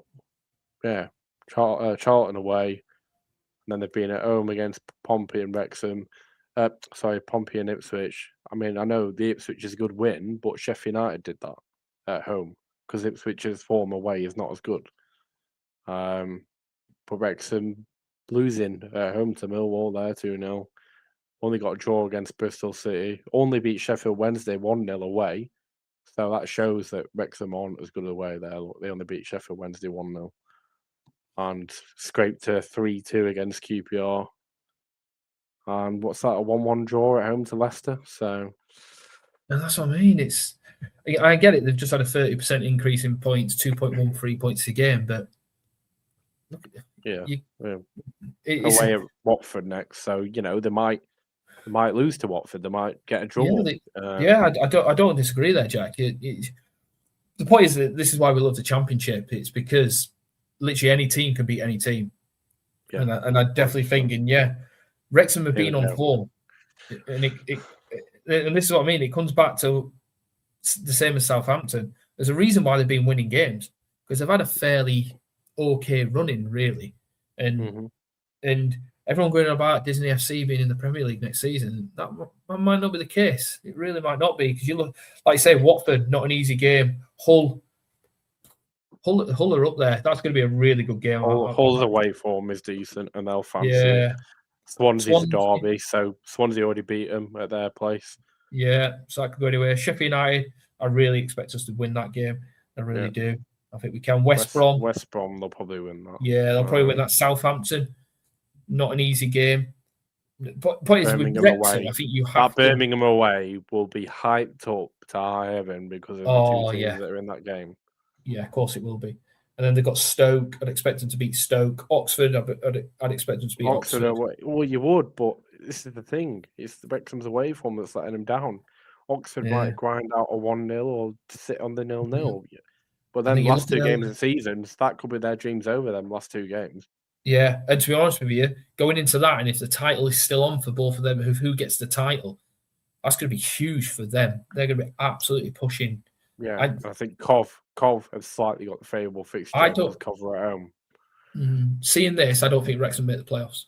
Charlton away, and then they've been at home against Pompey and Wrexham. Pompey and Ipswich. I mean, I know the Ipswich is a good win, but Sheffield United did that at home because Ipswich's form away is not as good. But Wrexham losing at home to Millwall there 2-0. Only got a draw against Bristol City. Only beat Sheffield Wednesday 1-0 away. So that shows that Wrexham aren't as good away there. They only beat Sheffield Wednesday 1-0. And scraped to 3-2 against QPR. And what's that, a 1-1 draw at home to Leicester? So
and that's what I mean. I get it, they've just had a 30% increase in points, 2.13 points a game, but look,
away at Watford next. So, they might lose to Watford. They might get a draw.
I don't disagree there, Jack. The point is that this is why we love the Championship. It's because literally any team can beat any team.
Yeah.
And I definitely thinking, Wrexham have been on form, and and this is what I mean. It comes back to the same as Southampton. There's a reason why they've been winning games, because they've had a fairly okay running, really, and everyone going about Disney FC being in the Premier League next season. That might not be the case. It really might not be, because you look, like you say, Watford, not an easy game. Hull are up there. That's going to be a really good game.
Hull's away form is decent, and they'll fancy it. Swansea's a derby, so Swansea already beat them at their place.
Yeah, so that could go anywhere. Sheffield United, I really expect us to win that game. I really do. I think we can. West Brom,
they'll probably win that.
Yeah, they'll probably win that. Southampton, not an easy game. But
Birmingham
Wrexham,
away.
I think you have
Birmingham away will be hyped up to high heaven because of the two teams that are in that game.
Yeah, of course it will be. And then they've got Stoke. I'd expect them to beat Stoke. Oxford, I'd expect them to beat Oxford.
Away. Well, you would, but this is the thing. It's the Wrexham's away form that's letting them down. Oxford might grind out a 1-0 or sit on the 0-0. Yeah. But then the last two games of the season, that could be their dreams over them last two games.
Yeah, and to be honest with you, going into that, and if the title is still on for both of them, who gets the title, that's going to be huge for them. They're going to be absolutely pushing.
Yeah, I think Cov has slightly got the favourable fixture.
I don't
cover at home.
Seeing this, I don't think Wrexham make the playoffs.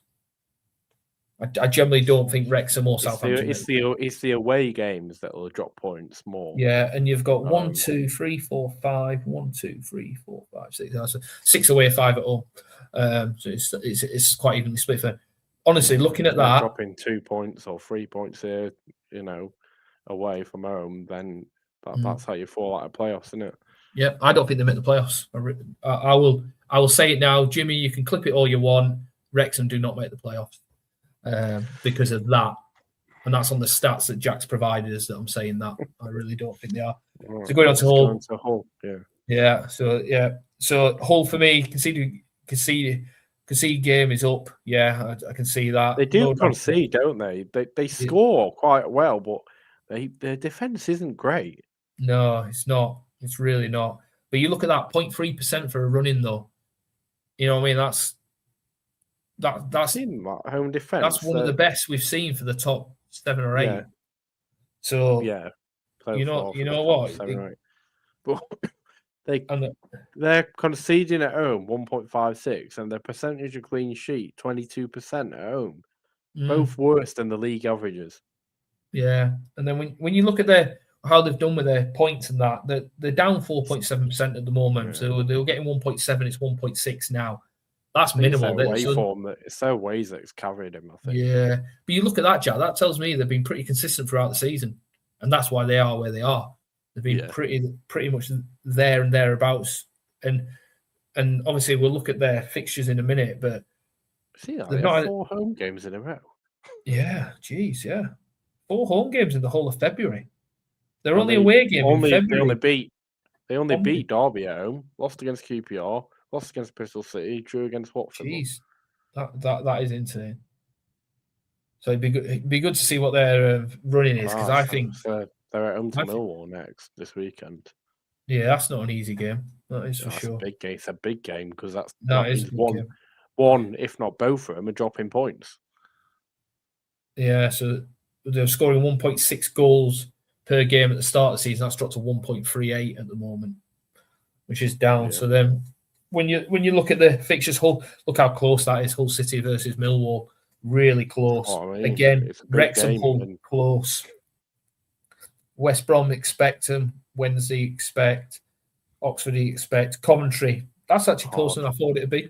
I generally don't think Wrexham or Southampton.
It's the away games that will drop points more.
Yeah, and you've got 1, 2, 3, 4, 5. 1, 2, 3, 4, 5, 6. That's 6 away, 5 at home. So it's quite evenly split. For honestly, looking at that,
dropping 2 points or 3 points here, away from home, then that's how you fall out of playoffs, isn't it?
Yeah, I don't think they make the playoffs. I will say it now, Jimmy. You can clip it all you want. Wrexham do not make the playoffs because of that, and that's on the stats that Jack's provided us. That I'm saying that I really don't think they are. So going on to Hull, So Hull for me, concede game is up. Yeah, I can see that.
They do concede, don't they? They score quite well, but their defense isn't great.
No, it's not. It's really not. But you look at that 0.3% for a run-in, though. You know what I mean? That's
in that home defense.
That's one of the best we've seen for the top 7 or 8.
Yeah.
So
you know
what?
7 or 8. But they're conceding at home 1.56, and their percentage of clean sheet 22% at home. Both worse than the league averages.
Yeah, and then when you look at how they've done with their points and that, they're down 4.7% at the moment. So they were getting 1.7. It's 1.6 now. That's minimal.
It's their ways that it's carried him, I think.
Yeah, but you look at that, Jack. That tells me they've been pretty consistent throughout the season, and that's why they are where they are. They've been pretty much there and thereabouts, and obviously we'll look at their fixtures in a minute. But
they've got 4 home games in a row.
Yeah, 4 home games in the whole of February. They're only away game in February.
They only beat Derby at home, lost against QPR, lost against Bristol City, drew against Watford.
Jeez, that is insane. So it'd be good to see what their running is, because I think
they're at home to Millwall next this weekend.
Yeah, that's not an easy game. That is for sure.
It's a big game because that
is
one, if not both of them, are dropping points.
Yeah, so they're scoring 1.6 goals per game at the start of the season. That's dropped to 1.38 at the moment, which is down. Yeah. So then when you look at the fixtures, look how close that is. Hull City versus Millwall, really close. Again, Wrexham Hull close. West Brom expect them. Wednesday expect. Oxford expect. Coventry. That's actually closer than I thought it'd be.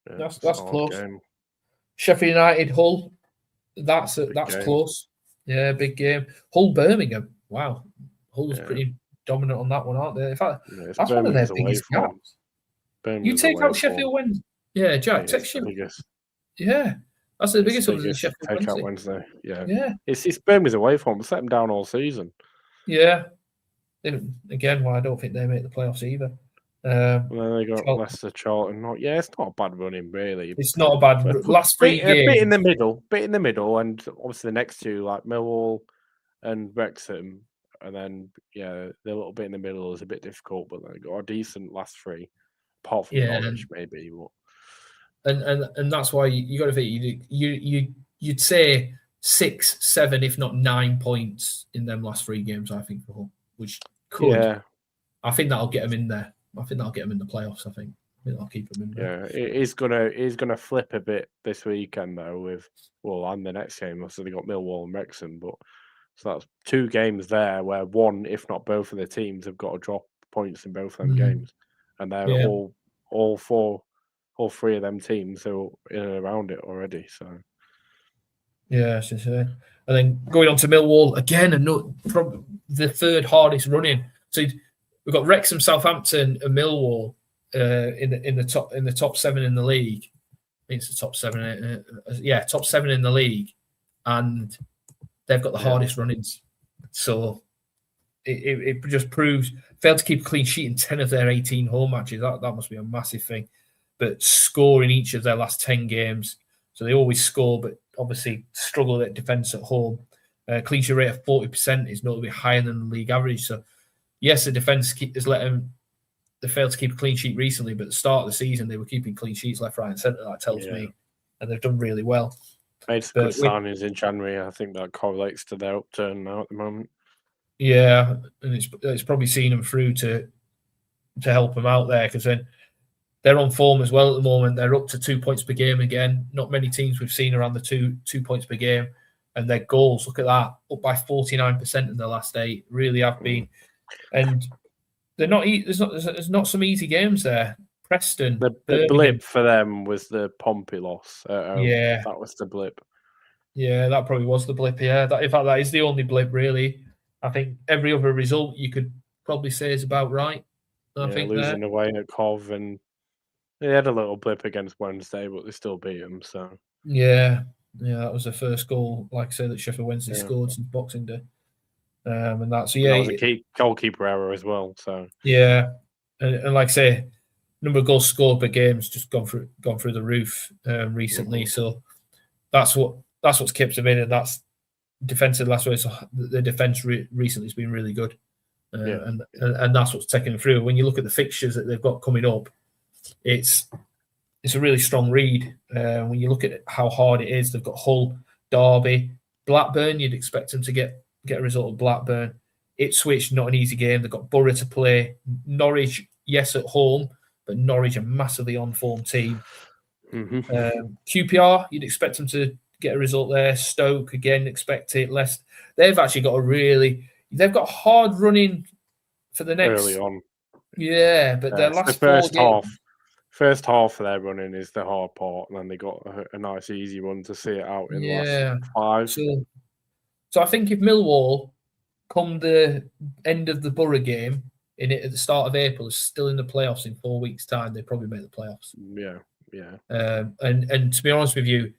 Yeah, that's close. Game. Sheffield United Hull. That's close. Yeah, big game. Hull Birmingham. Wow, Hull was pretty dominant on that one, aren't they? In fact, that's one of their biggest gaps. You take out Sheffield Wednesday. Yeah, Jack, take Sheffield. Yeah, that's the biggest one. Sheffield
take out Wednesday. Yeah. It's Birmingham's away from. Set them down all season.
Yeah. Again, I don't think they make the playoffs either.
They got Leicester, Charlton. It's not a bad running, really.
It's not a bad last 3 games.
Bit in the middle, and obviously the next two like Millwall and Wrexham, and then the little bit in the middle is a bit difficult, but they got a decent last 3. apart from Norwich, maybe. But...
And that's why you got to think you'd say 6, 7, if not 9 points in them last 3 games. I think for Hull, which could. Yeah. I think that'll get them in there. I think that'll get them in the playoffs. I think that'll keep them in there.
Yeah, it is gonna flip a bit this weekend though. And the next game, so they got Millwall and Wrexham, but so that's 2 games there where one, if not both of the teams, have got to drop points in both of them games, and they're all 3 of them teams are in and around it already. So
yeah, and then going on to Millwall again, and probably the 3rd hardest running. So we've got Wrexham, Southampton, and Millwall in the top 7 in the league. I think it's the top 7. Top 7 in the league, and they've got the hardest runnings. So it just proves failed to keep a clean sheet in 10 of their 18 home matches. That must be a massive thing. But scoring each of their last 10 games, so they always score, but obviously struggle at defence at home. Clean sheet rate of 40% is notably higher than the league average. So yes, the defence has let them. They failed to keep a clean sheet recently, but at the start of the season they were keeping clean sheets left, right, and centre. That tells me, and they've done really well.
Made some good signings in January. I think that correlates to their upturn now at the moment.
Yeah, and it's probably seen them through to help them out there, because then they're on form as well at the moment. They're up to 2 points per game again. Not many teams we've seen around the 2 points per game, and their goals, look at that, up by 49% in the last 8. Really have been, and they're not. There's not some easy games there. Preston,
the blip for them was the Pompey loss. That was the blip.
Yeah, that probably was the blip. Yeah, in fact, that is the only blip really. I think every other result you could probably say is about right. I think
losing away at Cov, and they had a little blip against Wednesday, but they still beat them. So
yeah, that was the first goal, like I said, that Sheffield Wednesday scored since Boxing Day, and that. So
that was a goalkeeper error as well. So
yeah, and like I say, number of goals scored per game has just gone through the roof recently. So that's what's kept them in, and that's defensive last way. So the defense recently has been really good, and that's what's taken them through. When you look at the fixtures that they've got coming up, it's a really strong read. When you look at how hard it is, they've got Hull, Derby, Blackburn. You'd expect them to get a result of Blackburn. Ipswich, not an easy game. They've got Borough to play. Norwich, yes, at home, but Norwich a massively on-form team. QPR, you'd expect them to get a result there. Stoke, again, expect it. Less. They've actually got they've got hard running for the next.
Early on.
Yeah, but their last
first half of their running is the hard part, and then they got a nice easy run to see it out in the last 5.
So I think if Millwall, come the end of the Borough game, at the start of April, is still in the playoffs in 4 weeks' time, they probably make the playoffs.
Yeah.
And to be honest with you,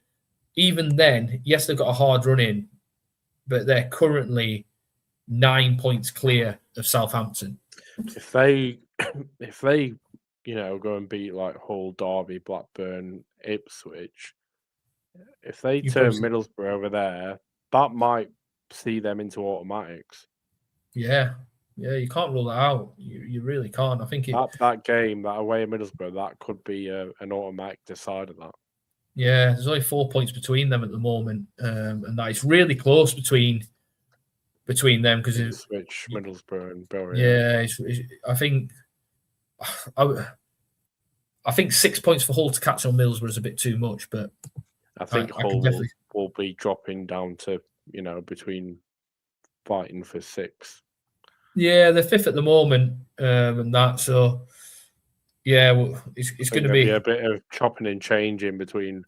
even then, yes, they've got a hard run in, but they're currently 9 points clear of Southampton.
If they go and beat like Hull, Derby, Blackburn, Ipswich, if they turn Middlesbrough over there, that might see them into automatics.
Yeah, you can't rule that out. You really can't. I think
that game, that away at Middlesbrough, that could be an automatic decider. That.
Yeah, there's only 4 points between them at the moment, and that is really close between them because
Ipswich, Middlesbrough, and Borough.
Yeah, I think 6 points for Hull to catch on Middlesbrough is a bit too much, but
I think Hull will be dropping down to between fighting for 6.
Yeah, they're 5th at the moment, and that. So, yeah, it's going to be
a bit of chopping and changing between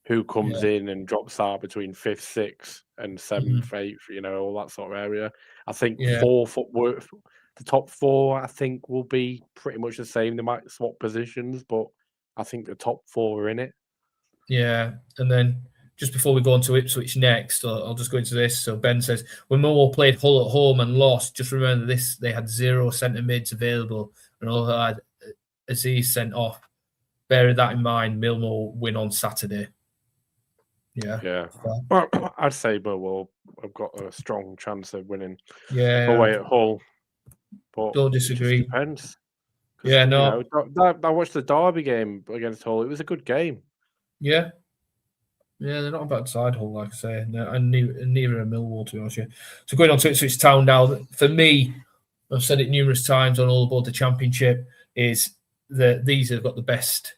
who comes in and drops out between 5th, 6th, and 7th, 8th. All that sort of area. I think the top 4, I think, will be pretty much the same. They might swap positions, but I think the top 4 are in it.
Yeah, and then just before we go on to Ipswich next, I'll just go into this. So Ben says, when Millwall played Hull at home and lost, just remember this, they had 0 centre mids available and all had Aziz sent off. Bear that in mind, Millwall win on Saturday.
Yeah. Well, I'd say Millwall have got a strong chance of winning
away
at Hull. But
don't disagree.
It depends.
Yeah, no.
You know, I watched the Derby game against Hull. It was a good game.
Yeah. Yeah, they're not a bad side, Hull, like I say, and neither are Millwall, to be honest with you. So going on to Ipswich Town now, for me, I've said it numerous times on All Aboard the Championship, is that these have got the best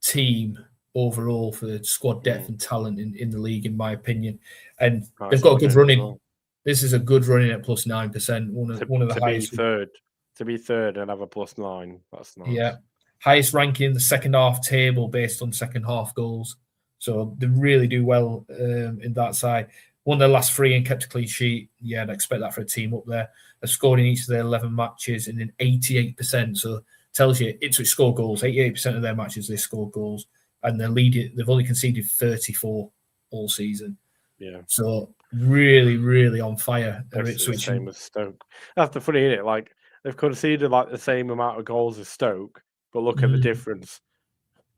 team overall for the squad depth and talent in the league, in my opinion. And they've got a good run in. Well. This is a good run in at plus 9%. One of the highest.
To be third and have a plus 9, that's nice.
Yeah. Highest ranking in the second half table based on second half goals. So they really do well in that side. Won their last 3 and kept a clean sheet. Yeah, I'd expect that for a team up there. They've scored in each of their 11 matches and in 88%. So tells you Ipswich score goals. 88% of their matches they score goals, and they've only conceded 34 all season.
Yeah.
So really, really on fire.
It's the same as Stoke. That's the funny, isn't it? Like they've conceded like the same amount of goals as Stoke, but look at the difference.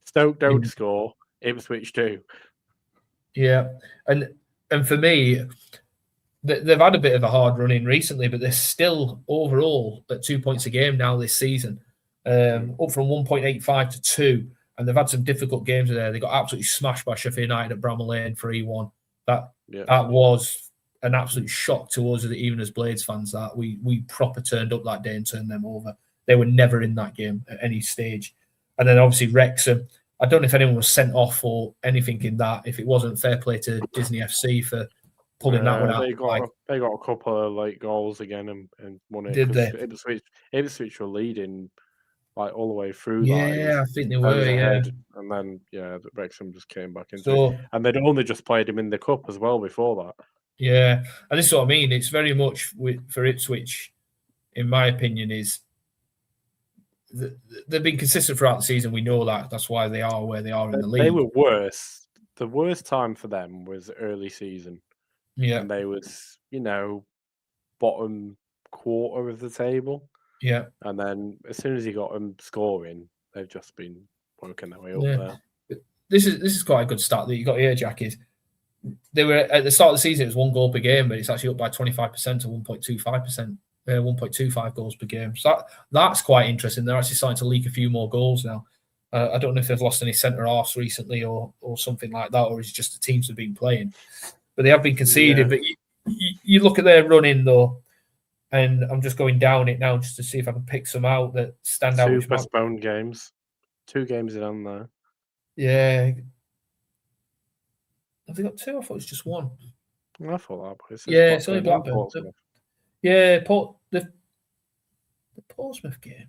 Stoke don't score. Ipswich do.
Yeah, and for me, they've had a bit of a hard run in recently, but they're still overall at 2 points a game now this season, up from 1.85 to 2, and they've had some difficult games there. They got absolutely smashed by Sheffield United at Bramall Lane 3-1. That was an absolute shock to us, even as Blades fans. That we proper turned up that day and turned them over. They were never in that game at any stage. And then obviously Wrexham. I don't know if anyone was sent off or anything in that. If it wasn't, fair play to Disney FC for pulling that one out.
They got a couple of late goals again and won it.
Did they?
Ipswich were leading like all the way through.
Yeah, I think they were. Yeah,
and then Wrexham just came back into it. And they'd only just played him in the cup as well before that.
Yeah, and this is what I mean. It's very much for Ipswich, in my opinion, is. They've been consistent throughout the season. We know that. That's why they are where they are in the league.
They were worse. The worst time for them was early season.
Yeah.
And they was, bottom quarter of the table.
Yeah.
And then as soon as you got them scoring, they've just been working their way up there.
This is quite a good start that you got here, Jack. Is they were at the start of the season, it was 1 goal per game, but it's actually up by 25% to 1.25%. 1.25 goals per game. So that's quite interesting. They're actually starting to leak a few more goals now. I don't know if they've lost any centre-halves recently or something like that, or it's just the teams have been playing. But they have been conceded. Yeah. But you look at their run-in, though, and I'm just going down it now just to see if I can pick some out that stand out.
2 postponed games. 2 games in on there.
Yeah. Have they got 2? I thought it was just 1.
I thought that.
Yeah, it's only Blackburn. Yeah, the Portsmouth game.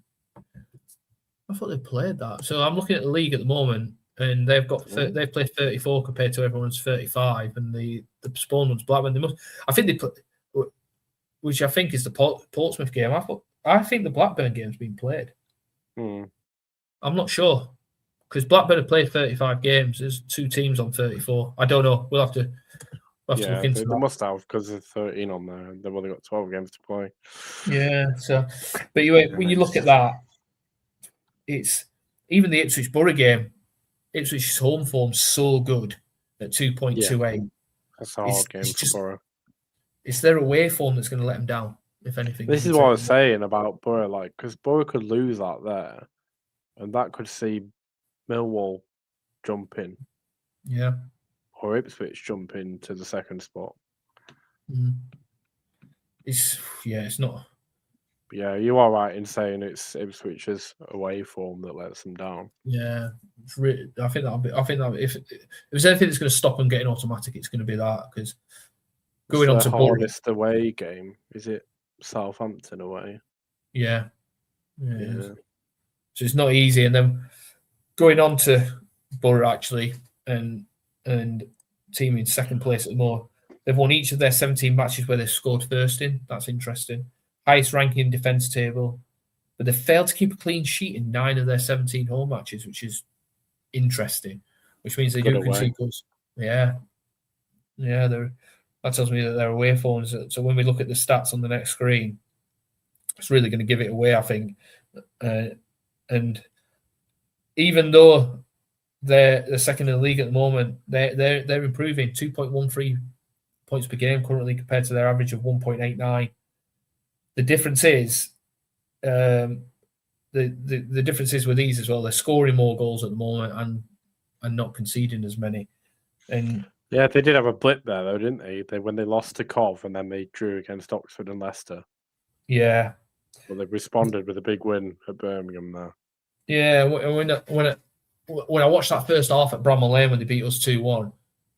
I thought they played that. So I'm looking at the league at the moment, and they've played 34 compared to everyone's 35, and the postponed one's Blackburn. I think they put, which I think is the Portsmouth game. I think the Blackburn game's been played. I'm not sure because Blackburn have played 35 games. There's 2 teams on 34. I don't know. We'll have to.
They must have because there's 13 on there and they've only got 12 games to play.
Yeah, so but when you look at that, it's even the Ipswich Borough game. Ipswich's home form's so good at 2.28.
Yeah. That's a hard game for Borough.
It's their away form that's going to let them down, if anything.
This is what I was saying about Borough, because Borough could lose that there, and that could see Millwall jump in.
Yeah.
Or Ipswich jump into the second spot.
It's not.
Yeah, you are right in saying it's Ipswich's away form that lets them down.
Yeah, I think if there's anything that's going to stop them getting automatic, it's going to be that because going on to
hardest away game is it Southampton away?
Yeah. So it's not easy, and then going on to Borough actually and team in second place at the moment. They've won each of their 17 matches where they've scored first in. That's interesting. Highest ranking defence table. But they've failed to keep a clean sheet in 9 of their 17 home matches, which is interesting. Which means they do concede goals. Yeah. That tells me that they're away forms. So when we look at the stats on the next screen, it's really going to give it away, I think. And even though they're second in the league at the moment, they're improving 2.13 points per game currently compared to their average of 1.89. The difference is the difference is with these as well. They're scoring more goals at the moment and not conceding as many. And
yeah, they did have a blip there though, didn't they? When they lost to Cov and then they drew against Oxford and Leicester.
Yeah.
Well, they responded with a big win at Birmingham there.
Yeah, when I watched that first half at Bramall Lane when they beat us 2-1,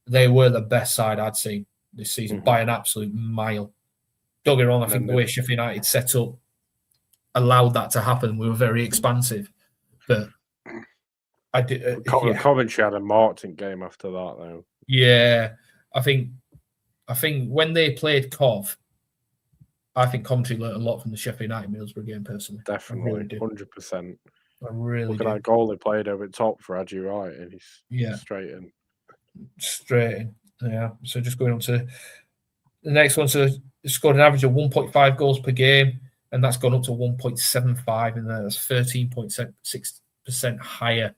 they were the best side I'd seen this season by an absolute mile. Don't get me wrong, I think the way Sheffield United set up allowed that to happen. We were very expansive, but I did.
Coventry had a marching game after that, though.
Yeah, I think when they played Cov, I think Coventry learned a lot from the Sheffield United Middlesbrough game. Personally,
definitely, 100%.
I really
look at that goal they played over the top for Adji Wright, and he's straight in. Yeah. So just going on to the next one. So he scored an average of 1.5 goals per game, and that's gone up to 1.75 in there. That's 13.6% higher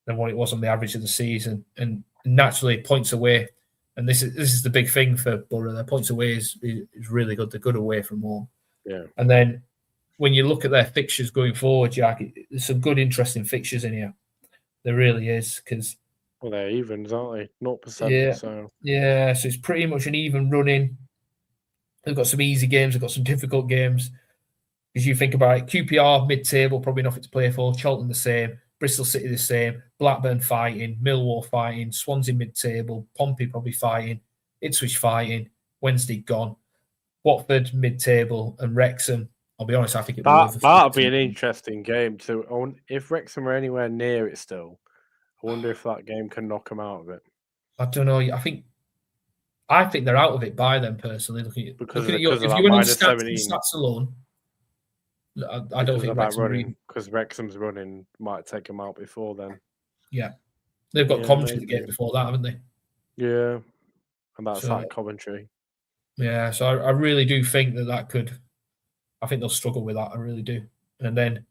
than what it was on the average of the season. And naturally, points away. And this is the big thing for Borough. Their points away is really good. They're good away from home. Yeah.
And then when you look at their fixtures going forward, Jack, there's some good, interesting fixtures in here. There really is, because
they're evens, aren't they? 0%.
Yeah.
So
it's pretty much an even running. They've got some easy games. They've got some difficult games. As you think about it, QPR mid-table, probably nothing to play for. Charlton the same. Bristol City the same. Blackburn fighting. Millwall fighting. Swansea mid-table. Pompey probably fighting. Ipswich fighting. Wednesday gone. Watford mid-table. And Wrexham, I'll be honest, I think
that'll be an interesting game too. If Wrexham are anywhere near it still, I wonder if that game can knock them out of it.
I don't know. I think they're out of it by them personally. Looking at if you went on stats alone, I don't think
Wrexham because Wrexham's running might take them out before then.
Yeah, they've got Coventry to get before that, haven't they?
Yeah, and that's at Coventry.
Yeah, so I really do think that could. I think they'll struggle with that. I really do. And then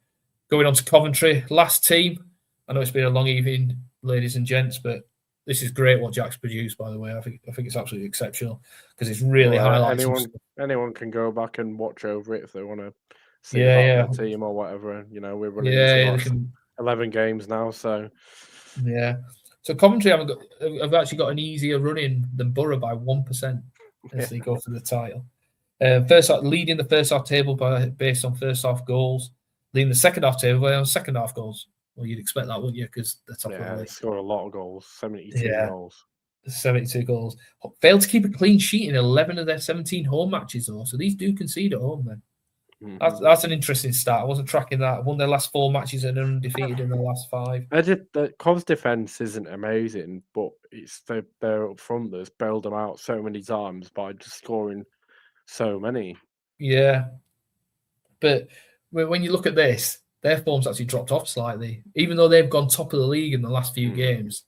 going on to Coventry, last team. I know it's been a long evening, ladies and gents, but this is great what Jack's produced, by the way. I think it's absolutely exceptional because it's really highlighting.
Anyone can go back and watch over it if they want to see about their team or whatever. We're running 11 games now, so
So Coventry have actually got an easier run-in than Borough by 1% as they go for the title. Leading the first half table based on first half goals, leading the second half table on second half goals. Well, you'd expect that, wouldn't you? Because the top of the league.
They scored a lot of goals, 72 goals.
72 goals. Failed to keep a clean sheet in 11 of their 17 home matches, though. So these do concede at home, then. Mm-hmm. That's an interesting stat. I wasn't tracking that. Won their last 4 matches and undefeated in their last 5.
The Cov's defence isn't amazing, but it's they're up front that's bailed them out so many times by just scoring so many.
Yeah. But when you look at this, their form's actually dropped off slightly. Even though they've gone top of the league in the last few games,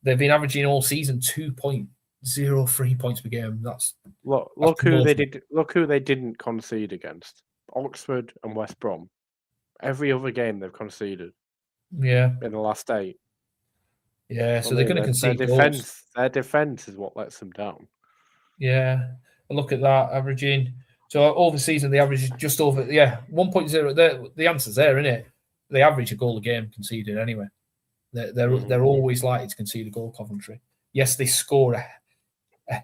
they've been averaging all season 2.03 points per game.
Look who they didn't concede against. Oxford and West Brom. Every other game they've conceded.
Yeah.
In the last 8.
Yeah, so they're going to concede goals.
Their defence is what lets them down.
Yeah. Look at that, averaging. So over the season, they average just over 1.0. The answer's there, isn't it? They average a goal a game conceded anyway. They're always likely to concede a goal, Coventry. Yes, they score a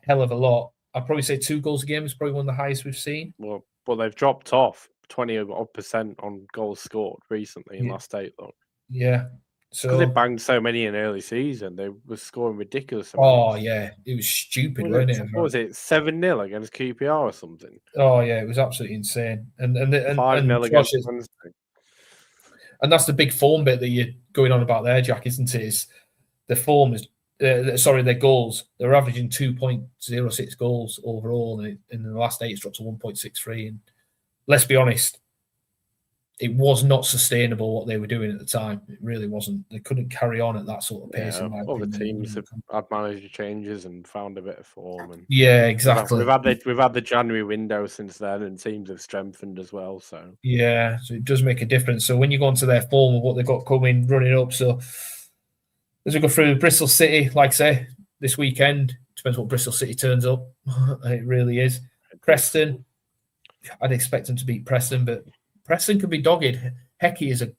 hell of a lot. I'd probably say 2 goals a game is probably one of the highest we've seen.
Well, they've dropped off 20% on goals scored recently in last 8 though.
Yeah. So
because they banged so many in early season, they were scoring ridiculous amounts.
Oh yeah, it was stupid, wasn't it?
What was it, 7-0 against QPR or something?
Oh yeah, it was absolutely insane. And
5-0 against Wednesday.
And that's the big form bit that you're going on about there, Jack, isn't it? Is the form is their goals. They're averaging 2.06 goals overall, and in the last 8 it's dropped to 1.63. And let's be honest, it was not sustainable what they were doing at the time. It really wasn't. They couldn't carry on at that sort of pace.
Other teams have had manager changes and found a bit of form. And
exactly.
We've had the January window since then, and teams have strengthened as well. So
so it does make a difference. So when you go onto their form of what they've got coming, running up. So as we go through Bristol City, like I say, this weekend depends what Bristol City turns up. It really is. Preston, I'd expect them to beat Preston, but Preston could be dogged. Hecky is a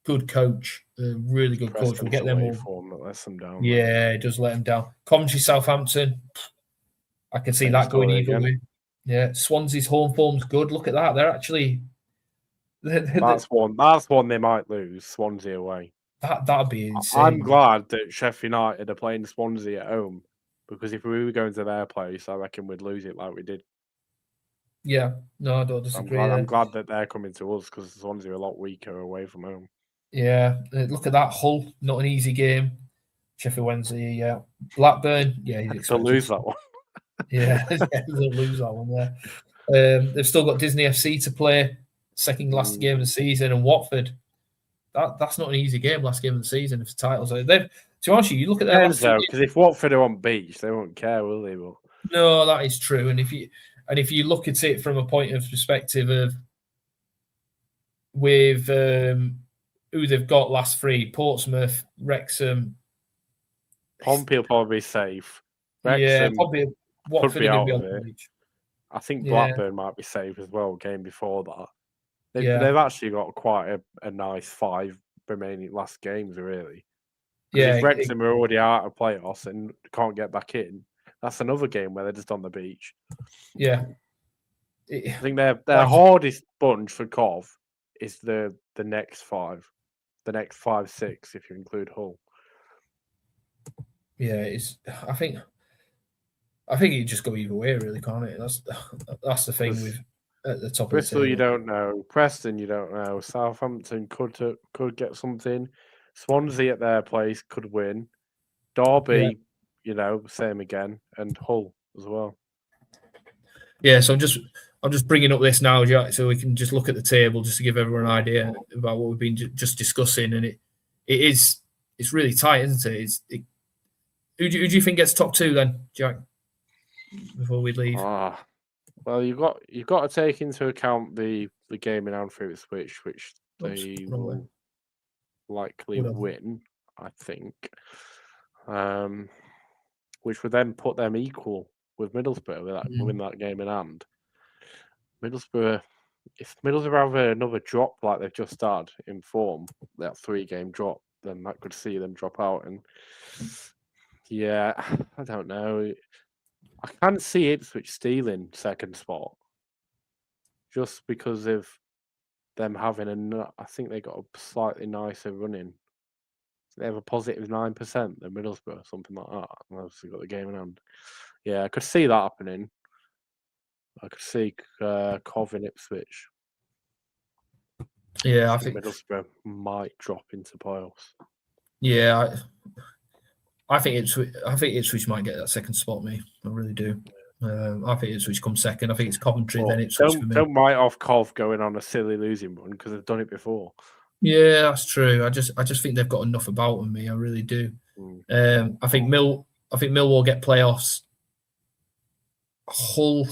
good coach, a really good coach. We'll get them all.
Form that lets them down.
Yeah, it does let them down. Coventry, Southampton. I can see that going either way. Yeah, Swansea's home form's good. Look at that. They're actually.
That's one they might lose. Swansea away.
That'd be insane.
I'm glad that Sheffield United are playing Swansea at home, because if we were going to their place, I reckon we'd lose it like we did.
Yeah, no, I don't disagree.
I'm glad that they're coming to us, because Swansea are a lot weaker away from home.
Yeah, look at that. Hull, not an easy game. Sheffield Wednesday, yeah. Blackburn, yeah.
They'll lose that one.
Yeah, they'll lose that one there. They've still got Disney FC to play, second last game of the season, and Watford. That's not an easy game, last game of the season, if the titles are. To be honest, you look at their last
though, because if Watford are on beach, they won't care, will they? But...
No, that is true. And if you look at it from a point of perspective of with who they've got last three, Portsmouth, Wrexham.
Pompey will probably be safe.
Wrexham, yeah, probably Watford
could be out of
it.
I think Blackburn might be safe as well, game before that. They've actually got quite a nice 5 remaining last games, really. Yeah, if Wrexham are already out of playoffs and can't get back in, that's another game where they're just on the beach.
Yeah.
I think their hardest bunch for Cov is the next 5. The next 5, 6, if you include Hull.
Yeah, I think it just go either way, really, can't it? That's the thing with at the top
Bristol,
of the table.
You don't know. Preston, you don't know. Southampton could get something. Swansea at their place could win. Derby, same again, and Hull as well.
Yeah, so I'm just bringing up this now, Jack, so we can just look at the table just to give everyone an idea about what we've been just discussing, and it's really tight, isn't it? Who do you think gets top 2 then, Jack? Before we leave.
Well, you've got to take into account the game in Anfield Switch, which they will likely win, I think. Which would then put them equal with Middlesbrough win that game in hand. Middlesbrough, if Middlesbrough have another drop like they've just had in form, that 3-game drop, then that could see them drop out. And yeah, I don't know. I can't see Ipswich stealing second spot just because of them having I think they got a slightly nicer running. They have a positive 9% than Middlesbrough, something like that. And obviously got the game in hand. Yeah, I could see that happening. I could see Cov in Ipswich.
Yeah, I think
Middlesbrough might drop into playoffs.
Yeah, I think Ipswich might get that second spot. Me, I really do. I think Ipswich comes second. I think it's Coventry, then Ipswich for me.
Don't write off Cov going on a silly losing run because they've done it before.
Yeah, that's true. I just think they've got enough about them. Me, I really do. I think Millwall get playoffs. Hull,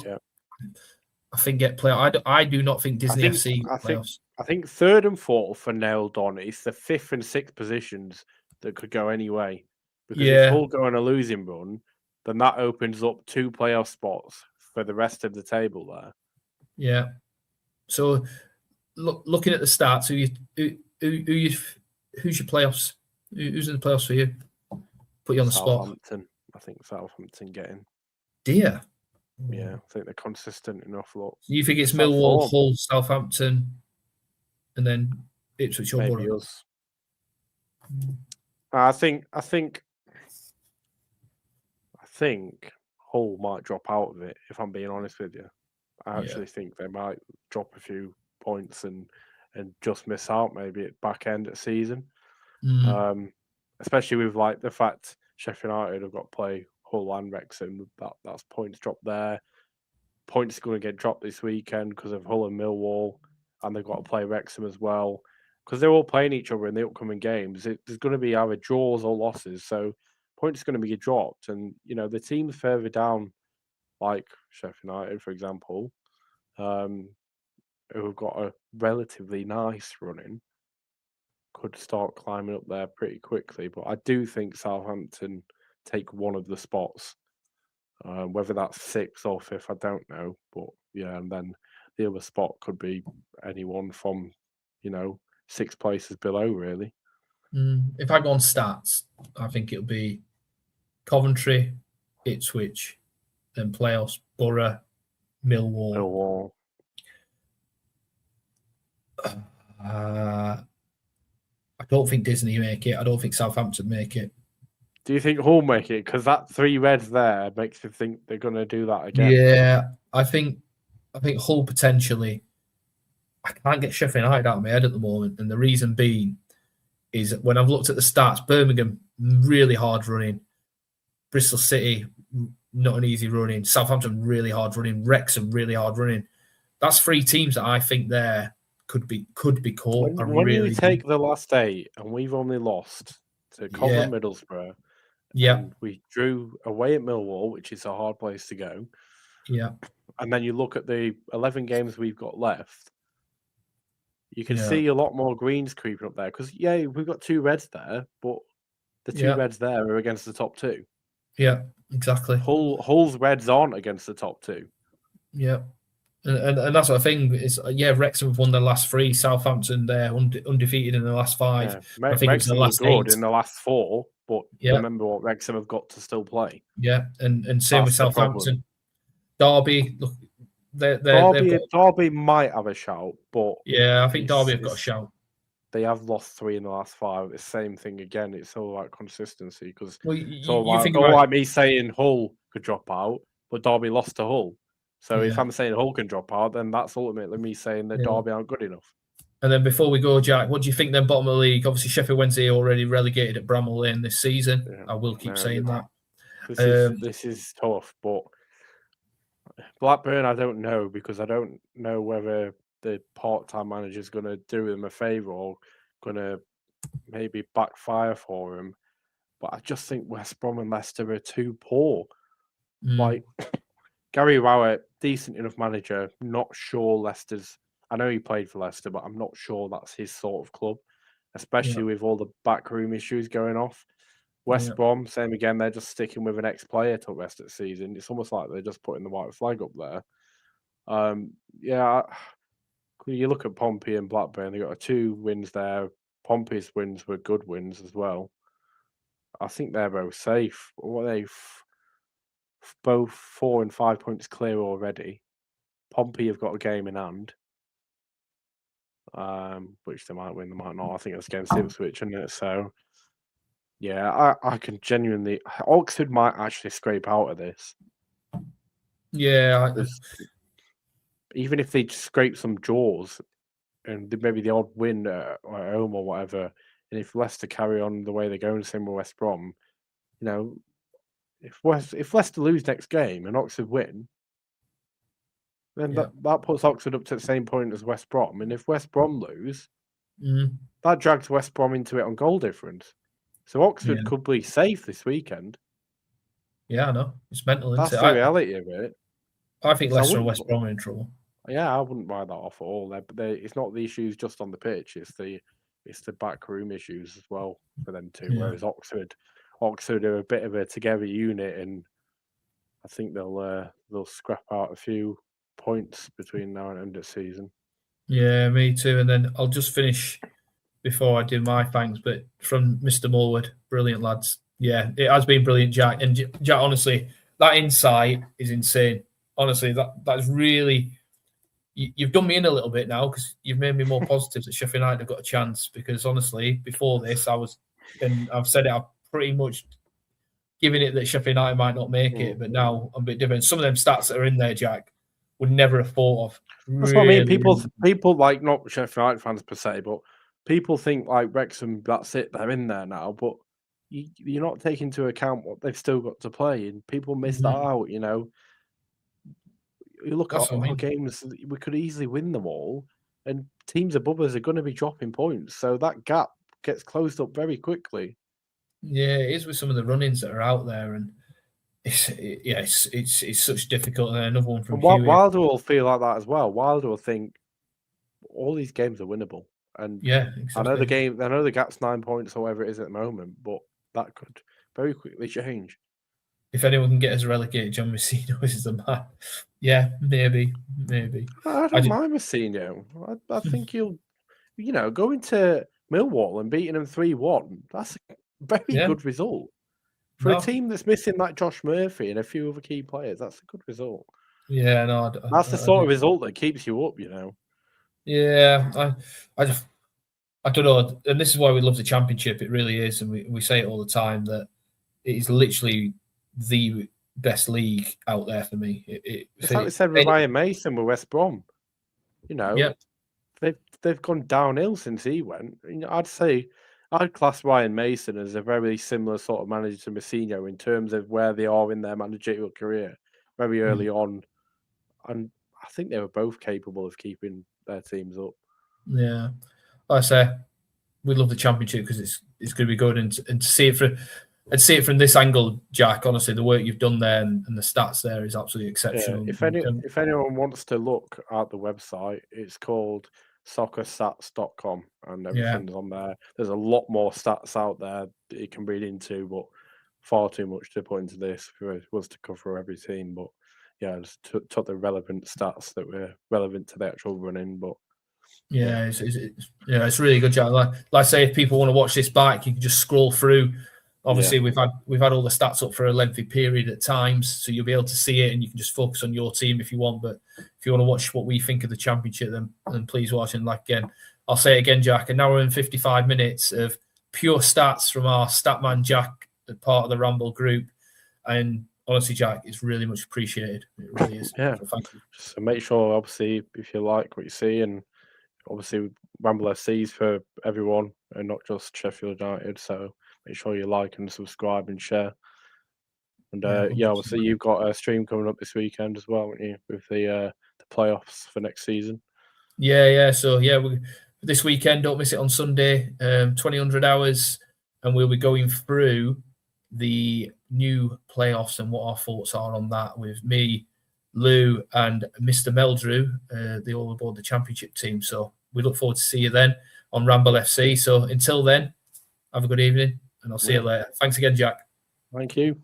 I think get playoffs. I do not think Disney FC get playoffs.
I think 3rd and 4th are nailed on. It's the 5th and 6th positions that could go any way. Because if Hull go on a losing run, then that opens up 2 playoff spots for the rest of the table there.
Yeah. So, looking at the stats, who's your playoffs? Who's in the playoffs for you? Put you on the spot.
Southampton. I think Southampton getting.
Dear.
Yeah, I think they're consistent enough. Look,
you think it's Millwall, Hull, Southampton, and then Ipswich or
maybe us. I think Hull might drop out of it, if I'm being honest with you. I actually think they might drop a few points and just miss out maybe at back end of the season. Especially with like the fact Sheffield United have got to play Hull and Wrexham. That's points dropped there. Points are going to get dropped this weekend because of Hull and Millwall, and they've got to play Wrexham as well. Because they're all playing each other in the upcoming games. There's going to be either draws or losses. So points are going to be dropped. And, the teams further down, like Sheffield United, for example, who have got a relatively nice running, could start climbing up there pretty quickly. But I do think Southampton take one of the spots. Whether that's 6th or 5th, I don't know. But, yeah, and then the other spot could be anyone from, 6 places below, really.
If I go on stats, I think it'll be Coventry, Ipswich, then playoffs, Borough, Millwall. I don't think Disney make it. I don't think Southampton make it.
Do you think Hull make it? Because that 3 reds there makes you think they're going to do that again.
Yeah, I think Hull potentially. I can't get Sheffield United out of my head at the moment, and the reason being is when I've looked at the stats, Birmingham really hard running, Bristol City not an easy running, Southampton really hard running, Wrexham really hard running. That's 3 teams that I think there could be caught.
When you take the last 8 and we've only lost to Cobham, Middlesbrough, and we drew away at Millwall, which is a hard place to go.
Yeah,
and then you look at the 11 games we've got left. You can see a lot more greens creeping up there because, we've got 2 reds there, but the 2 reds there are against the top 2.
Yeah, exactly.
Hull's reds aren't against the top 2.
Yeah, and that's what I think is. Wrexham have won their last 3. Southampton, they're undefeated in the last 5.
Yeah.
I think
Wrexham
the last
was good
8
in the last 4, but remember what Wrexham have got to still play.
Yeah, and same with Southampton. Derby, look,
Derby might have a shout, but
I think Derby have got a shout.
They have lost 3 in the last 5. The same thing again. It's all about consistency because like me saying Hull could drop out, but Derby lost to Hull. So if I'm saying Hull can drop out, then that's ultimately me saying that Derby aren't good enough.
And then before we go, Jack, what do you think then bottom of the league? Obviously, Sheffield Wednesday already relegated at Bramall Lane this season. Yeah, I will keep saying that.
This is tough, but Blackburn, I don't know because I don't know whether the part-time manager is going to do them a favour or going to maybe backfire for him. But I just think West Brom and Leicester are too poor. Like Gary Rowett, decent enough manager. Not sure Leicester's. I know he played for Leicester, but I'm not sure that's his sort of club, especially with all the backroom issues going off. West Brom, same again. They're just sticking with an ex-player till rest of the season. It's almost like they're just putting the white flag up there. You look at Pompey and Blackburn. They got 2 wins there. Pompey's wins were good wins as well. I think they're both safe. What they both 4 and 5 points clear already. Pompey have got a game in hand, which they might win, they might not. I think it's against Ipswich, isn't it? So, I can genuinely. Oxford might actually scrape out of this.
Yeah.
Even if they scrape some draws and maybe the odd win at home or whatever, and if Leicester carry on the way they're going, same with West Brom, if Leicester lose next game and Oxford win, then that puts Oxford up to the same point as West Brom. And if West Brom lose, that drags West Brom into it on goal difference. So Oxford could be safe this weekend.
Yeah, I know. It's mental, isn't
That's the reality of it.
I think Leicester and West Brom are in trouble.
Yeah, I wouldn't write that off at all. It's not the issues just on the pitch; it's the backroom issues as well for them too. Yeah. Whereas Oxford are a bit of a together unit, and I think they'll scrap out a few points between now and end of season.
Yeah, me too. And then I'll just finish before I do my thanks, but from Mr. Mulwood, brilliant lads. Yeah, it has been brilliant, Jack. And Jack, honestly, that insight is insane. Honestly, that's really. You've done me in a little bit now because you've made me more positive that Sheffield United have got a chance. Because honestly, before this, I've said it, I've pretty much given it that Sheffield United might not make it, but now I'm a bit different. Some of them stats that are in there, Jack, would never have thought of.
That's what I mean. People like not Sheffield United fans per se, but people think like Wrexham, that's it, they're in there now. But you're not taking into account what they've still got to play, and people miss that out. You look at our games, we could easily win them all, and teams above us are going to be dropping points. So that gap gets closed up very quickly.
Yeah, it is with some of the run-ins that are out there, and it's such difficult. And another one from
Wilder will feel like that as well. Wilder will think all these games are winnable, and exactly. I know the gap's 9 points, or whatever it is at the moment, but that could very quickly change.
If anyone can get us relegated, John Messino is the man. Yeah, maybe.
I don't mind Messino. I think going to Millwall and beating them 3-1, that's a very good result. For a team that's missing like Josh Murphy and a few other key players, that's a good result.
Yeah, no.
That's the sort of result that keeps you up,
Yeah, I don't know. And this is why we love the Championship. It really is. And we say it all the time that it is literally the best league out there for me.
It's like we said with Ryan Mason with West Brom. They've gone downhill since he went. I'd class Ryan Mason as a very similar sort of manager to Mourinho in terms of where they are in their managerial career very early on. And I think they were both capable of keeping their teams up.
Yeah. Like I say, we love the Championship because it's going to be good. And to see it from this angle, Jack, honestly, the work you've done there and the stats there is absolutely exceptional.
Yeah, if anyone wants to look at the website, it's called soccerstats.com and everything's on there. There's a lot more stats out there that you can read into, but far too much to put into this if it was to cover every team. But yeah, just took the relevant stats that were relevant to the actual running. But
it's really good, Jack. Like I say, if people want to watch this back, you can just scroll through. Obviously, we've had all the stats up for a lengthy period at times, so you'll be able to see it, and you can just focus on your team if you want. But if you want to watch what we think of the Championship, then please watch. And again, I'll say it again, Jack. An hour and 55 minutes of pure stats from our Statman Jack, part of the Ramble group, and honestly, Jack, it's really much appreciated. It really is.
Yeah,
so thank you.
So make sure, obviously, if you like what you see, and obviously Ramble FC's for everyone and not just Sheffield United. So make sure you like and subscribe and share. And obviously you've got a stream coming up this weekend as well, haven't you, with the playoffs for next season?
Yeah. So this weekend, don't miss it on Sunday, 2000 hours, and we'll be going through the new playoffs and what our thoughts are on that with me, Lou, and Mr. Meldrew, the All Aboard the Championship team. So we look forward to see you then on Ramble FC. So until then, have a good evening, and I'll see you later. Thanks again, Jack.
Thank you.